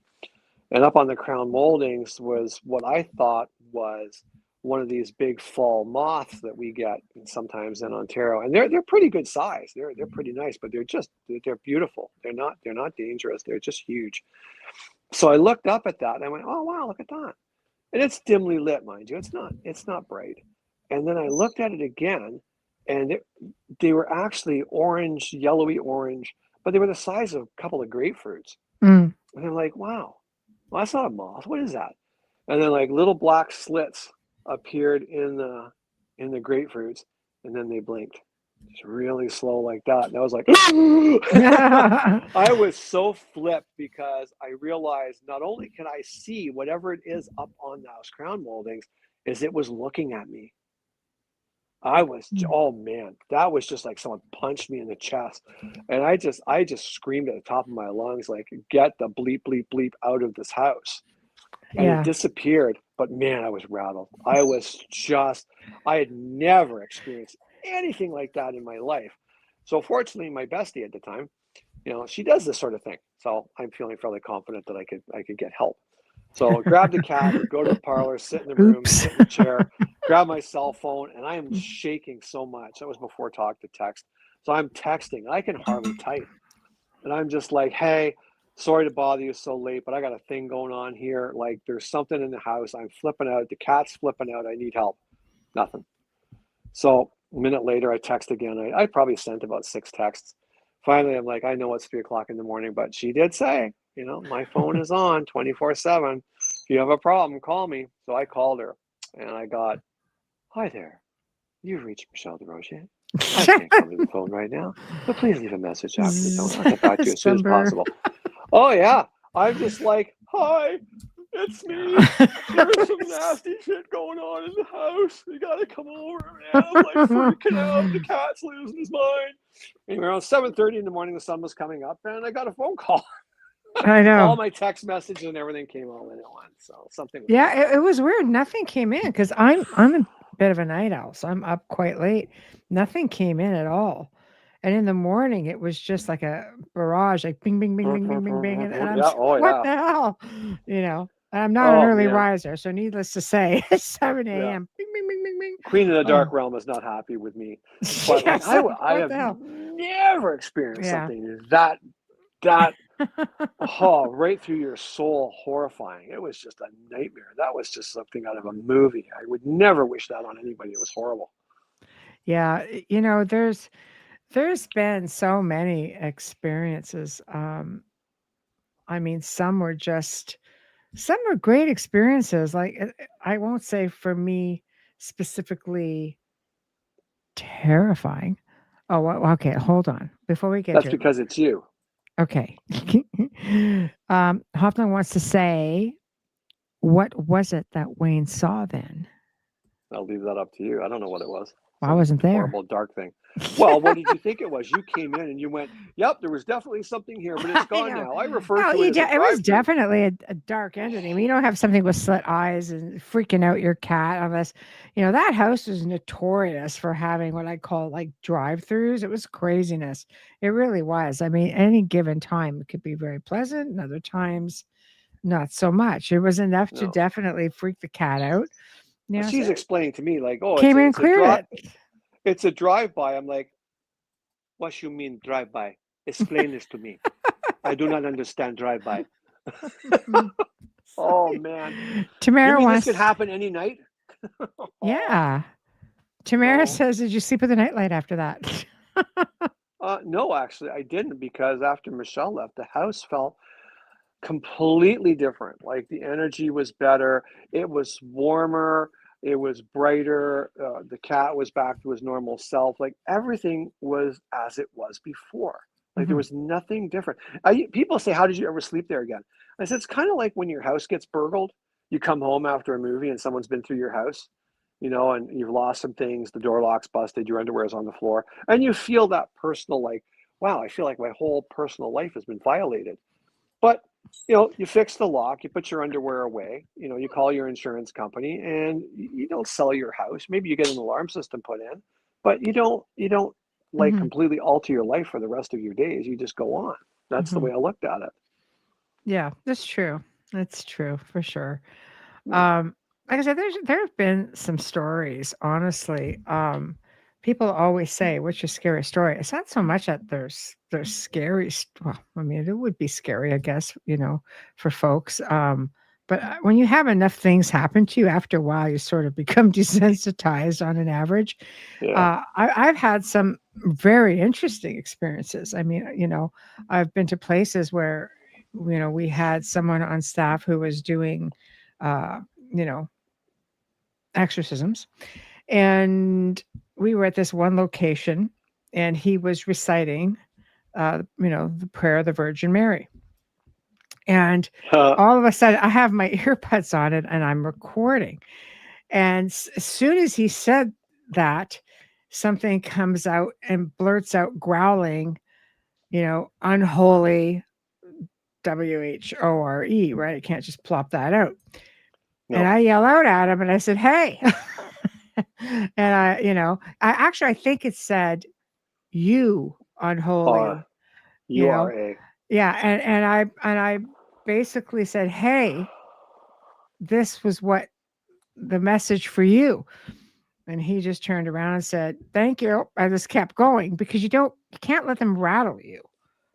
And up on the crown moldings was what I thought was one of these big fall moths that we get sometimes in Ontario. And they're pretty good size. They're pretty nice, but they're beautiful. They're not dangerous. They're just huge. So I looked up at that and I went, oh wow, look at that. And it's dimly lit, mind you. It's not bright. And then I looked at it again, and they were actually orange, yellowy orange, but they were the size of a couple of grapefruits. And I'm like, wow, well, that's not a moth. What is that? And then like little black slits appeared in the grapefruits, and then they blinked. Just really slow like that. And I was like, I was so flipped, because I realized not only can I see whatever it is up on those crown moldings, is it was looking at me. I was, oh man, that was just like someone punched me in the chest. And I just screamed at the top of my lungs, like, get the bleep, bleep, bleep out of this house. And it disappeared. But man, I was rattled. I had never experienced anything like that in my life. So fortunately, my bestie at the time, she does this sort of thing. So I'm feeling fairly confident that I could get help. So grab the cat, go to the parlor, sit in the room, sit in the chair, grab my cell phone, and I am shaking so much. That was before talk to text. So I'm texting. I can hardly type. And I'm just like, hey, sorry to bother you so late, but I got a thing going on here. Like, there's something in the house. I'm flipping out. The cat's flipping out. I need help. Nothing. So a minute later, I text again. I probably sent about 6 texts. Finally, I'm like, I know it's 3 o'clock in the morning, but she did say, You know, my phone is on 24/7. If you have a problem, call me. So I called her and I got, hi there. You've reached Michelle DeRoche. I can't come to the phone right now, but please leave a message after the tone. I'll get back to you as soon as December. possible. Oh, yeah. I'm just like, hi, it's me. There's some nasty shit going on in the house. You got to come over, man. I'm like freaking out. The cat's losing his mind. Anyway, around 7:30 in the morning, the sun was coming up, and I got a phone call. I know. All my text messages and everything came all in at once. So something was Yeah, it was weird. Nothing came in because I'm a bit of a night owl, so I'm up quite late. Nothing came in at all. And in the morning, it was just like a barrage, like bing, bing, bing, bing, bing, bing, bing. And I'm yeah. Oh, what yeah. the hell? You know, and I'm not an Oh, early man. riser. So needless to say, it's 7 Yeah. a.m. Bing, bing, bing, bing, bing. Queen of the Dark Oh, Realm is not happy with me. But like yes, I what have the hell? never experienced Yeah. something that right through your soul horrifying. It was just a nightmare. That was just something out of a movie. I would never wish that on anybody. It was horrible. Yeah, you know, there's been so many experiences. I mean, some were great experiences. Like I won't say for me specifically terrifying. Oh, well, okay. Hold on. Before we get That's to because it's you. okay. Hoffman wants to say, what was it that Wayne saw then? I'll leave that up to you. I don't know what it was. Well, I wasn't there. Horrible dark thing. Well, what did you think it was? You came in and you went, "Yep, there was definitely something here, but it's gone now." I refer to it as a it was drive-through. definitely a dark entity. I mean, you don't have something with slit eyes and freaking out your cat unless, you know, that house was notorious for having what I call like drive-throughs. It was craziness. It really was. I mean, any given time it could be very pleasant, and other times not so much. It was enough to No. definitely freak the cat out. Well, Yeah, she's so explaining to me like, "Oh, came in and it's a cleared drive, it. it's a drive-by." I'm like, "What you mean drive-by? Explain this to me. I do not understand drive-by." Oh man, you Tamara mean this wants, could happen any night? Oh, yeah. Tamara no. says, "Did you sleep with the nightlight after that?" No, actually, I didn't because after Michelle left, the house felt completely different. Like the energy was better, it was warmer, it was brighter. The cat was back to his normal self. Like everything was as it was before. Like there Mhm. was nothing different. People say, "How did you ever sleep there again?" I said, "It's kind of like when your house gets burgled. You come home after a movie and someone's been through your house, you know, and you've lost some things. The door lock's busted, your underwear is on the floor, and you feel that personal, like, wow, I feel like my whole personal life has been violated." But you know, you fix the lock, you put your underwear away, you know, you call your insurance company, and you don't sell your house. Maybe you get an alarm system put in, but you don't like Mhm. completely alter your life for the rest of your days. You just go on. That's the Mhm. way I looked at it. Yeah, that's true. That's true for sure. Yeah. Um, like I said, there have been some stories, honestly. People always say, "What's your scary story?" It's not so much that there's scary. Well, I mean, it would be scary, I guess, you know, for folks. But when you have enough things happen to you, after a while, you sort of become desensitized on an average. Yeah. I've had some very interesting experiences. I mean, you know, I've been to places where, you know, we had someone on staff who was doing, uh, you know, exorcisms. And we were at this one location and he was reciting, you know, the prayer of the Virgin Mary. And all of a sudden, I have my earbuds on it and I'm recording. And as soon as he said that, something comes out and blurts out growling, you know, unholy WHORE, right? I can't just plop that out. And No. I yell out at him and I said, "Hey." And you know, I think it said, "You unholy," you You are know. a. Yeah, and I basically said, "Hey, this was what the message for you." And he just turned around and said, "Thank you." I just kept going because you can't let them rattle you.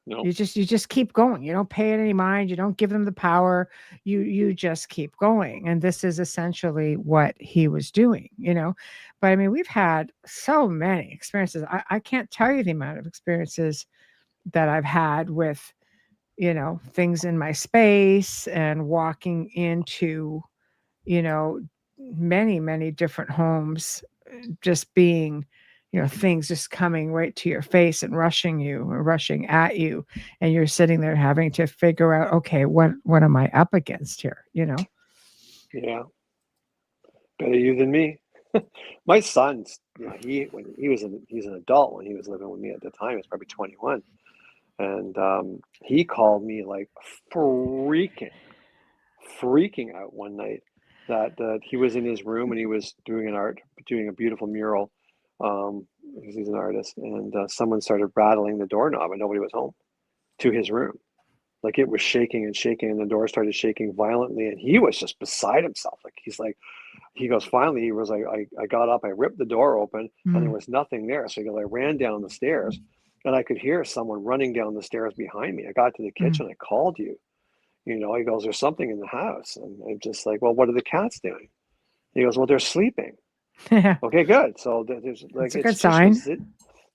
No. You just keep going. You don't pay it any mind. You don't give them the power. You just keep going. And this is essentially what he was doing, you know. But I mean, we've had so many experiences. I can't tell you the amount of experiences that I've had with things in my space and walking into, many, many different homes, just being, things just coming right to your face and rushing you or rushing at you. And you're sitting there having to figure out, okay, what am I up against here? Yeah, better you than me. My son's, he's an adult when he was living with me at the time. He was probably 21, and he called me like freaking out one night that he was in his room and he was doing a beautiful mural, because he's an artist, and someone started rattling the doorknob and nobody was home to his room. Like it was shaking and shaking, and the door started shaking violently, and he was just beside himself. He goes, finally, he was like, I got up, I ripped the door open, and there was nothing there. So he goes, I ran down the stairs, and I could hear someone running down the stairs behind me. I got to the kitchen, I called you. He goes, there's something in the house. And I'm just like, well, what are the cats doing? He goes, well, they're sleeping. Yeah. Okay, good. So there's like, It's a good sign.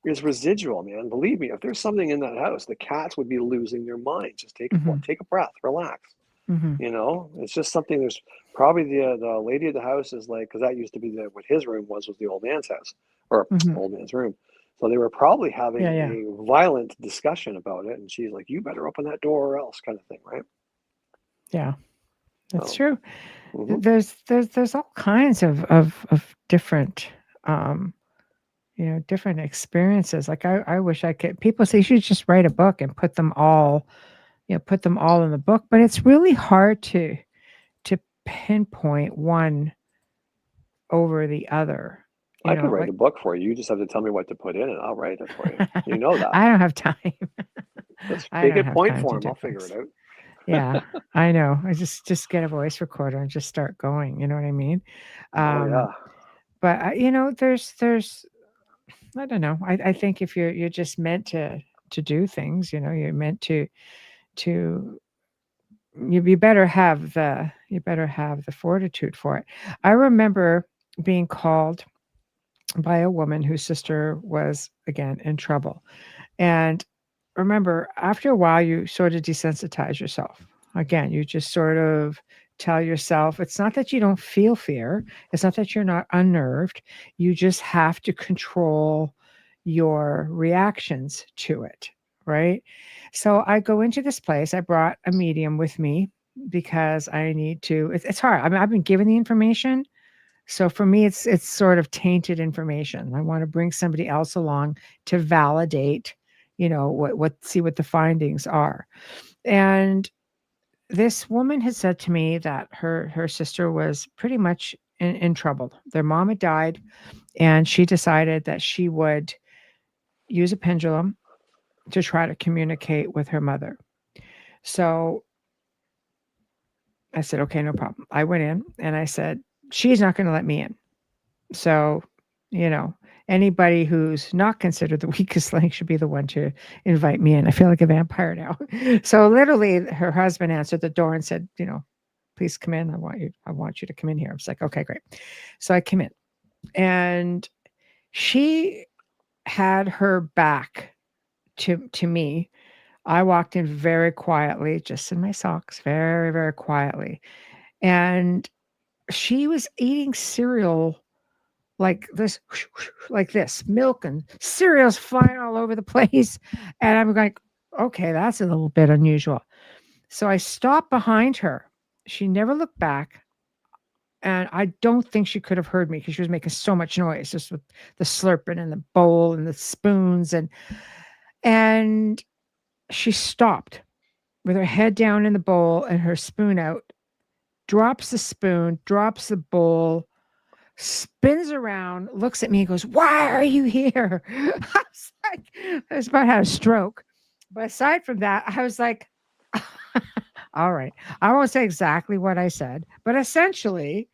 It's residual, man. Believe me, if there's something in that house, the cats would be losing their mind. Just take a breath, relax. It's just something. There's probably the lady of the house is like, because that used to be what his room was the old man's house, or old man's room. So they were probably having a violent discussion about it, and she's like, you better open that door or else, kind of thing, right? Yeah, that's true. Mhm. There's all kinds of different, different experiences. Like I wish I could. People say you should just write a book and put them all in the book, but it's really hard to pinpoint one over the other. I could write a book for you. You just have to tell me what to put in, and I'll write it for you. You know that. I don't have time. Just I make don't it have point time to form. do I'll figure things. it out. Yeah, I know. I just get a voice recorder and just start going. You know what I mean? Oh yeah. But there's I don't know. I think if you're just meant to do things, you're meant to you better have the fortitude for it. I remember being called by a woman whose sister was again in trouble. And remember, after a while you sort of desensitize yourself. Again, you just sort of tell yourself it's not that you don't feel fear, it's not that you're not unnerved. You just have to control your reactions to it, right? So I go into this place. I brought a medium with me because I need to. It's hard. I mean, I've been given the information, so for me, it's sort of tainted information. I want to bring somebody else along to validate, what see what the findings are. And this woman had said to me that her sister was pretty much in trouble. Their mom had died, and she decided that she would use a pendulum to try to communicate with her mother. So I said, okay, no problem. I went in and I said, she's not going to let me in. So, anybody who's not considered the weakest link should be the one to invite me in. I feel like a vampire now. So literally her husband answered the door and said, please come in. I want you to come in here. I was like, okay, great. So I came in and she had her back to me. I walked in very quietly, just in my socks, very, very quietly. And she was eating cereal like this, milk and cereals flying all over the place. And I'm like, okay, that's a little bit unusual. So I stopped behind her. She never looked back. And I don't think she could have heard me because she was making so much noise, just with the slurping and the bowl and the spoons. And she stopped with her head down in the bowl and her spoon out, drops the spoon, drops the bowl, spins around, looks at me, and goes, "Why are you here?" I was about to have a stroke. But aside from that, I was like, all right. I won't say exactly what I said, but essentially,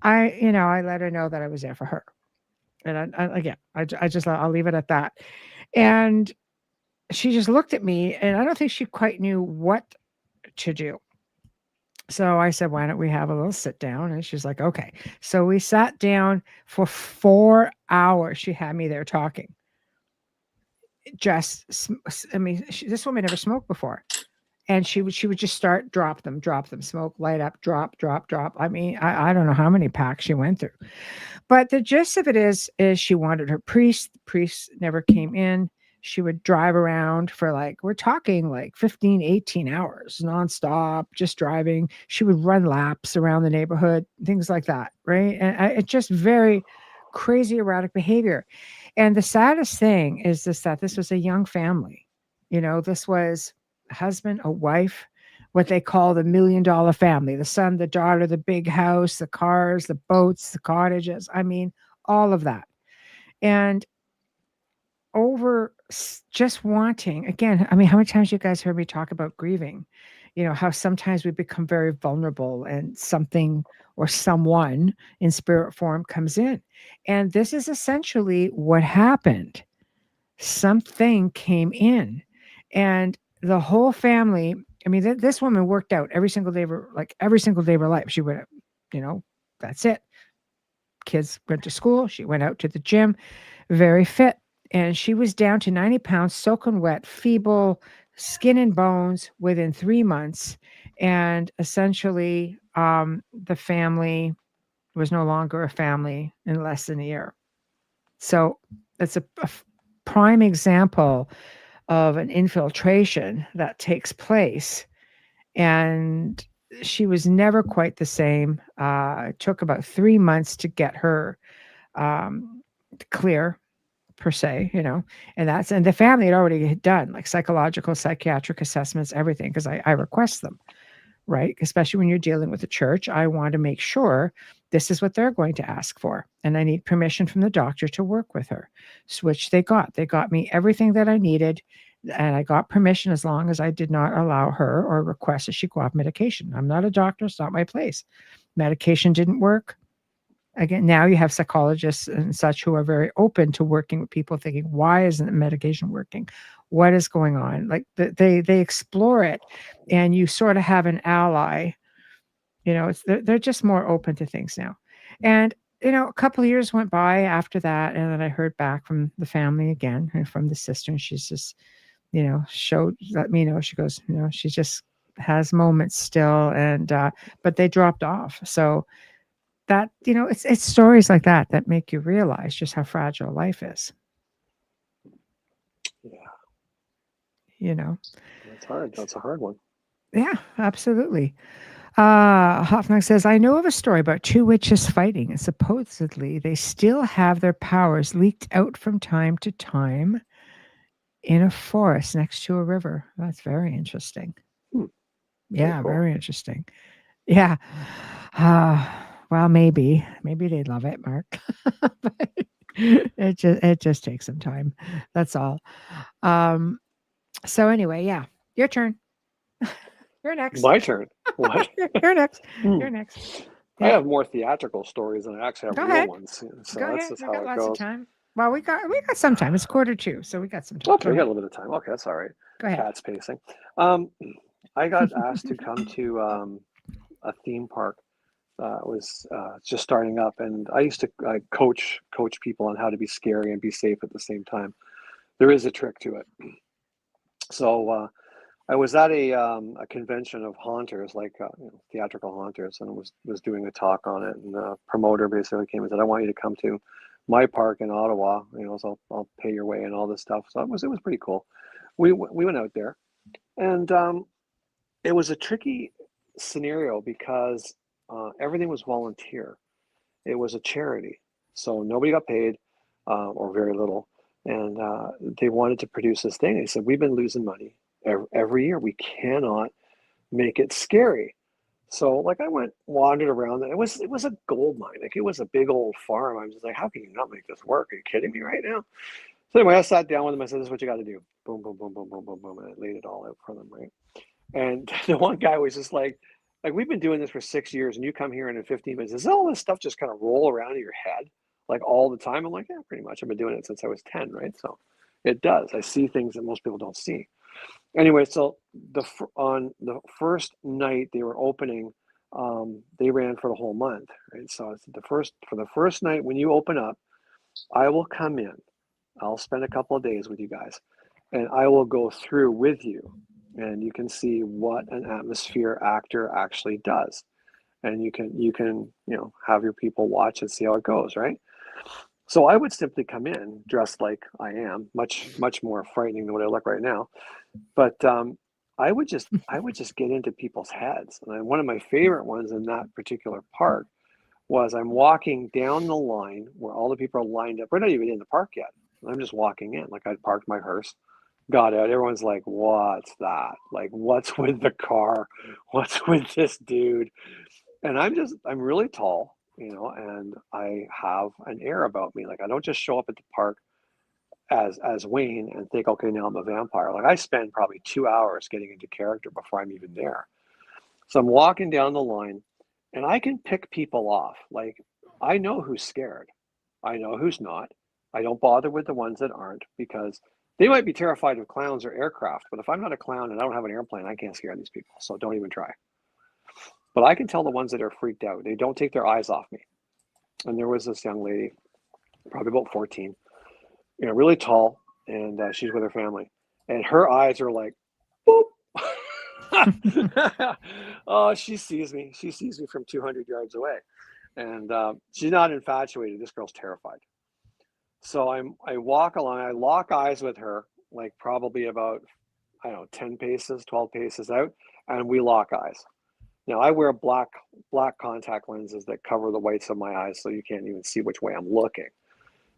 I let her know that I was there for her. And again, I'll leave it at that. And she just looked at me, and I don't think she quite knew what to do. So I said, why don't we have a little sit down? And she's like, okay. So we sat down for 4 hours. She had me there talking. This woman never smoked before. and she would just drop them, smoke, light up, drop, drop, drop. I mean, I don't know how many packs she went through. But the gist of it is she wanted her priest. The priest never came in. She would drive around for like, we're talking like 15, 18 hours nonstop, just driving. She would run laps around the neighborhood, things like that, right? And it's just very crazy, erratic behavior. And the saddest thing is that this was a young family. This was a husband, a wife, what they call the $1 million family, the son, the daughter, the big house, the cars, the boats, the cottages. I mean, all of that. And over just wanting, again, I mean, how many times you guys heard me talk about grieving? How sometimes we become very vulnerable and something or someone in spirit form comes in. And this is essentially what happened. Something came in, and the whole family, I mean, this woman worked out every single day of her, like every single day of her life. She went, that's it. Kids went to school. She went out to the gym, very fit. And she was down to 90 pounds, soaking wet, feeble, skin and bones within 3 months. And essentially, the family was no longer a family in less than a year. So it's a prime example of an infiltration that takes place. And she was never quite the same. It took about 3 months to get her clear, per se, and the family had already done like psychological, psychiatric assessments, everything, because I request them, right? Especially when you're dealing with the church, I want to make sure this is what they're going to ask for. And I need permission from the doctor to work with her, which they got. They got me everything that I needed. And I got permission as long as I did not allow her or request that she go off medication. I'm not a doctor. It's not my place. Medication didn't work. Again, now you have psychologists and such who are very open to working with people thinking, why isn't the medication working? What is going on? Like they explore it, and you sort of have an ally. They're just more open to things now. And, a couple of years went by after that. And then I heard back from the family again and from the sister. And she's just, let me know. She goes, she just has moments still. And, but they dropped off. So that, it's stories like that make you realize just how fragile life is. Yeah. That's hard. That's a hard one. Yeah, absolutely. Hoffman says, I know of a story about two witches fighting, and supposedly they still have their powers leaked out from time to time in a forest next to a river. That's very interesting. Yeah, cool. Very interesting. Yeah. Well, maybe they'd love it, Mark. But it just takes some time. That's all. So anyway, yeah, your turn. You're next. My turn. What? You're next. You're next. Yeah. I have more theatrical stories than I actually have real ones. So that's just how it goes. Of time. Well, we got some time. It's 1:45, so we got some time. Okay, we got a little bit of time. Okay, that's all right. Go ahead. Cat's pacing. I got asked to come to a theme park. Was just starting up, and I used to coach people on how to be scary and be safe at the same time. There is a trick to it. So I was at a convention of haunters, like theatrical haunters, and was doing a talk on it. And the promoter basically came and said, "I want you to come to my park in Ottawa. So I'll pay your way and all this stuff." So it was pretty cool. We went out there, and it was a tricky scenario because everything was volunteer. It was a charity, so nobody got paid or very little. And they wanted to produce this thing. They said, "We've been losing money every year. We cannot make it scary." So I wandered around, and it was a gold mine. It was a big old farm. I was just like, how can you not make this work? Are you kidding me right now? So anyway, I sat down with them. I said, "This is what you got to do." Boom, boom, boom, boom, boom, boom, boom. And I laid it all out for them, right? And the one guy was just like, we've been doing this for 6 years, and you come here and in 15 minutes, does all this stuff just kind of roll around in your head all the time? I'm like, yeah, pretty much. I've been doing it since I was 10, right? So it does. I see things that most people don't see. Anyway, so on the first night they were opening, they ran for the whole month, right? So it's for the first night when you open up, I will come in. I'll spend a couple of days with you guys, and I will go through with you and you can see what an atmosphere actor actually does. And you can have your people watch and see how it goes, right? So I would simply come in dressed like I am, much more frightening than what I look right now. But I would just get into people's heads. And one of my favorite ones in that particular park was I'm walking down the line where all the people are lined up. We're not even in the park yet. I'm just walking in. Like, I'd parked my hearse, got out. Everyone's like, "What's that? Like, what's with the car? What's with this dude?" And I'm really tall, and I have an air about me. Like, I don't just show up at the park as Wayne and think, okay, now I'm a vampire. Like, I spend probably 2 hours getting into character before I'm even there. So I'm walking down the line and I can pick people off. Like, I know who's scared. I know who's not. I don't bother with the ones that aren't, because they might be terrified of clowns or aircraft. But if I'm not a clown and I don't have an airplane, I can't scare these people. So don't even try. But I can tell the ones that are freaked out. They don't take their eyes off me. And there was this young lady, probably about 14, really tall, and she's with her family. And her eyes are like, boop. Oh, she sees me. She sees me from 200 yards away. And she's not infatuated. This girl's terrified. So I walk along, I lock eyes with her, like probably about, I don't know, 10 paces, 12 paces out, and we lock eyes. Now, I wear black contact lenses that cover the whites of my eyes, so you can't even see which way I'm looking.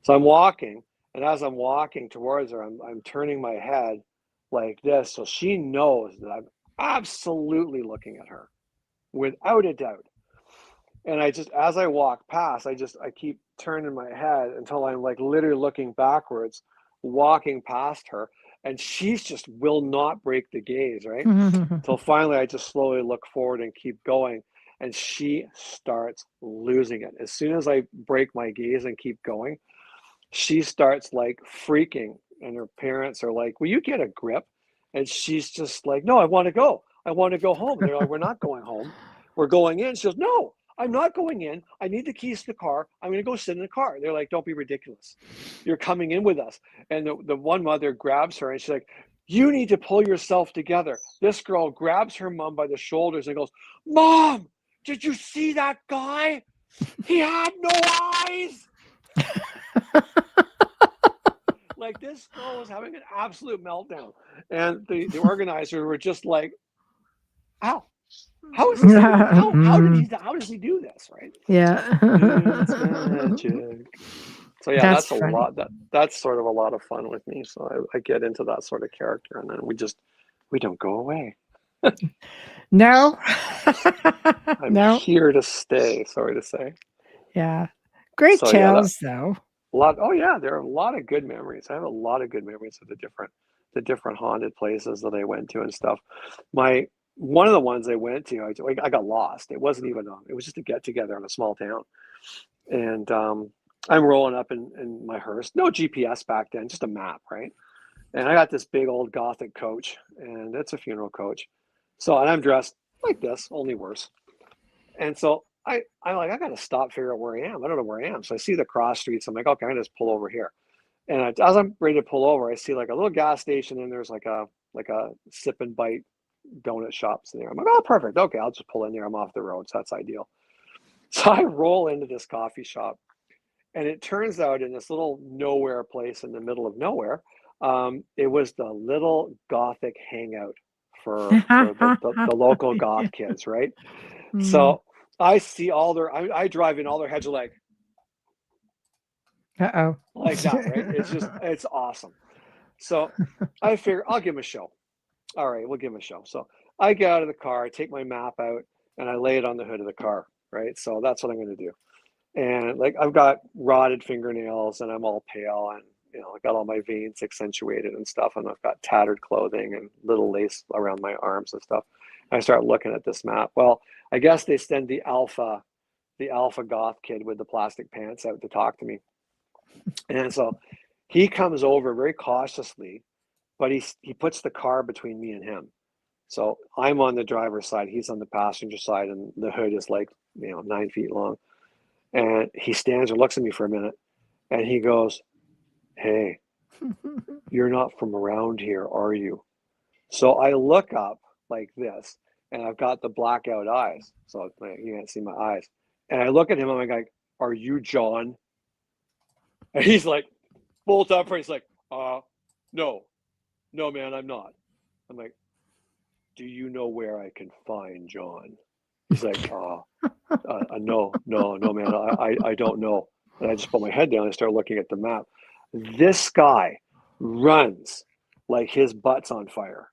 So I'm walking, and as I'm walking towards her, I'm turning my head like this, so she knows that I'm absolutely looking at her, without a doubt. And as I walk past, I keep turning my head until I'm like literally looking backwards, walking past her, and she's just will not break the gaze, right? Until finally I just slowly look forward and keep going, and she starts losing it. As soon as I break my gaze and keep going, she starts like freaking, and her parents are like, "Will you get a grip?" And she's just like, "No, I want to go. I want to go home." And they're like, "We're not going home. We're going in." She goes, "No, I'm not going in. I need the keys to the car. I'm going to go sit in the car." They're like, "Don't be ridiculous. You're coming in with us." And the one mother grabs her and she's like, "You need to pull yourself together." This girl grabs her mom by the shoulders and goes, "Mom, did you see that guy? He had no eyes." Like, this girl was having an absolute meltdown. And the organizers were just like, "How is this? How does he do this?" Right? Yeah. It's magic. So yeah, That's that's a funny. lot. That's sort of a lot of fun with me. So I get into that sort of character, and then we don't go away. No. I'm No. here to stay. Sorry to say. Yeah. Great So yeah, tales, though. a lot. Oh yeah, there are a lot of good memories. I have a lot of good memories of the different haunted places that I went to and stuff. One of the ones I went to, I got lost. It wasn't even it was just a get together in a small town, and I'm rolling up in my hearse. No GPS back then, just a map, right? And I got this big old gothic coach, and it's a funeral coach. So, and I'm dressed like this, only worse. And so I'm like, I got to stop, figure out where I am. I don't know where I am. So I see the cross streets. I'm like, okay, I'm gonna just pull over here. And as I'm ready to pull over, I see like a little gas station, and there's like a sip and bite donut shops in there. I'm like, oh, perfect. Okay, I'll just pull in there. I'm off the road, so that's ideal. So I roll into this coffee shop, and it turns out in this little nowhere place in the middle of nowhere, it was the little gothic hangout for the local goth kids, right? Mm. So I see I drive in, all their heads are Uh-oh. like that, right? It's awesome. So I figure I'll give them a show. All right, we'll give them a show. So I get out of the car, I take my map out, and I lay it on the hood of the car, right? So that's what I'm going to do. And like, I've got rotted fingernails, and I'm all pale, and I got all my veins accentuated and stuff, and I've got tattered clothing and little lace around my arms and stuff. And I start looking at this map. Well, I guess they send the alpha goth kid with the plastic pants out to talk to me. And so he comes over very cautiously, but he puts the car between me and him. So I'm on the driver's side, he's on the passenger side, and the hood is like 9 feet long. And he stands and looks at me for a minute, and he goes, "Hey, you're not from around here, are you?" So I look up like this, and I've got the blackout eyes, so you can't see my eyes. And I look at him, I'm like, "Are you John?" And he's like, bolt upright. He's like, no, no, man, I'm not. I'm like, "Do you know where I can find John?" He's like, no, man, I don't know. And I just put my head down and start looking at the map. This guy runs like his butt's on fire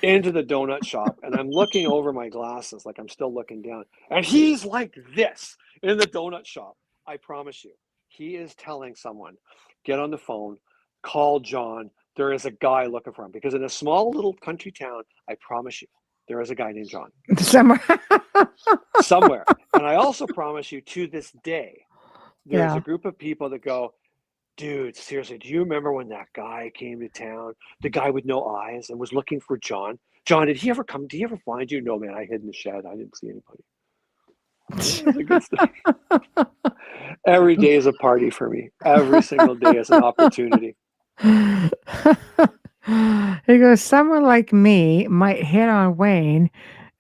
into the donut shop, and I'm looking over my glasses like I'm still looking down, and he's like this in the donut shop. I promise you, he is telling someone, get on the phone, call John. There is a guy looking for him, because in a small little country town, I promise you, there is a guy named John somewhere. And I also promise you, to this day, there's a group of people that go, "Dude, seriously, do you remember when that guy came to town? The guy with no eyes, and was looking for John? John, did he ever come? Did he ever find you?" "No, man, I hid in the shed. I didn't see anybody." That's a good stuff. Every day is a party for me. Every single day is an opportunity. He goes, someone like me might hit on Wayne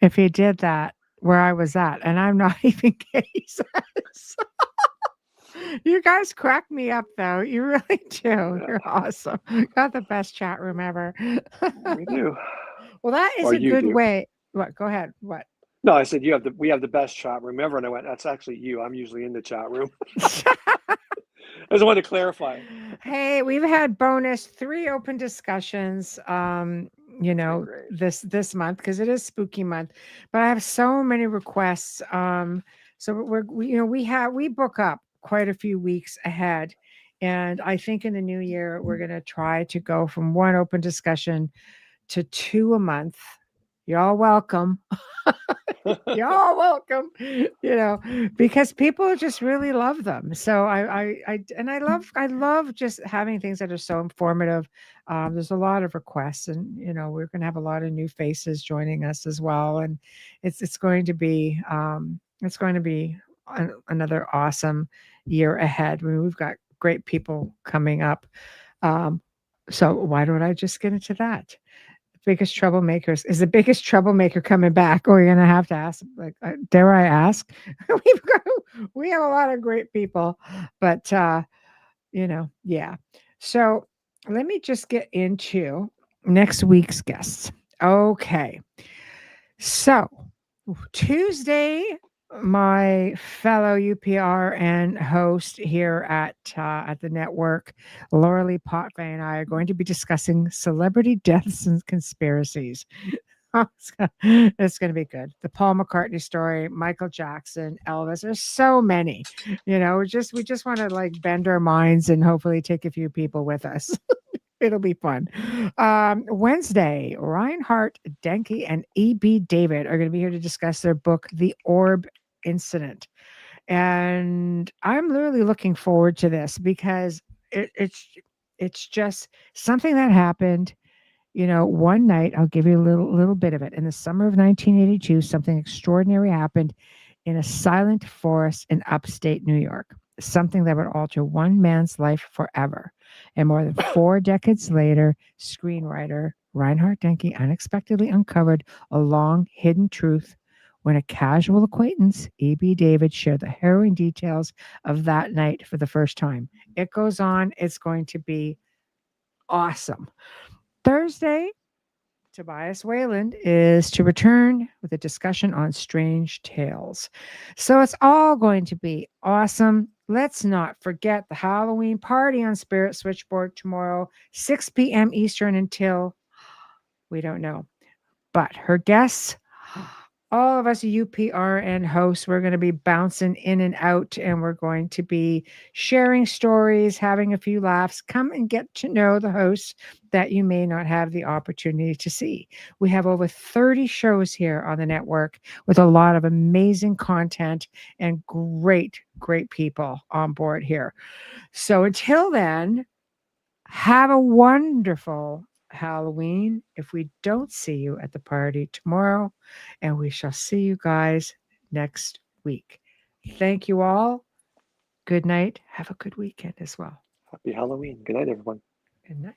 if he did that where I was at, and I'm not even kidding. He says. You guys crack me up, though. You really do. Yeah, You're awesome. Got the best chat room ever. we do. Well, that is Or a you good do. way. What? Go ahead. What? No, I said we have the best chat room ever, and I went, "That's actually you. I'm usually in the chat room." I just wanted to clarify. Hey, we've had bonus 3 open discussions. Great. This month, because it is spooky month, but I have so many requests. So we book up quite a few weeks ahead, and I think in the new year we're going to try to go from 1 open discussion to 2 a month. Y'all welcome. Y'all welcome. Because people just really love them. So I love just having things that are so informative. There's a lot of requests, and we're going to have a lot of new faces joining us as well, and it's going to be another awesome year ahead. I mean, we've got great people coming up. So why don't I just get into that? Biggest troublemakers, is the biggest troublemaker coming back? Or you're gonna have to ask, like, dare I ask? We have a lot of great people, but yeah. So let me just get into next week's guests. Okay, so Tuesday, my fellow UPR and host here at the network, Laura Lee Potvin, and I are going to be discussing celebrity deaths and conspiracies. It's going to be good. The Paul McCartney story, Michael Jackson, Elvis. There's so many. We just want to like bend our minds and hopefully take a few people with us. It'll be fun. Wednesday, Reinhard Denke and E.B. David are going to be here to discuss their book, The Orb Incident. And I'm literally looking forward to this because it's just something that happened. One night, I'll give you a little bit of it. In the summer of 1982, something extraordinary happened in a silent forest in upstate New York, something that would alter one man's life forever. And more than 4 decades later, screenwriter Reinhard Denke unexpectedly uncovered a long hidden truth when a casual acquaintance, E.B. David, shared the harrowing details of that night for the first time. It goes on. It's going to be awesome. Thursday, Tobias Wayland is to return with a discussion on strange tales. So it's all going to be awesome. Let's not forget the Halloween party on Spirit Switchboard tomorrow, 6 p.m. Eastern until we don't know. But her guests, all of us UPRN hosts, we're going to be bouncing in and out, and we're going to be sharing stories, having a few laughs. Come and get to know the hosts that you may not have the opportunity to see. We have over 30 shows here on the network with a lot of amazing content and great, great people on board here. So until then, have a wonderful Halloween if we don't see you at the party tomorrow, and we shall see you guys next week. Thank you all. Good night. Have a good weekend as well. Happy Halloween. Good night, everyone. Good night.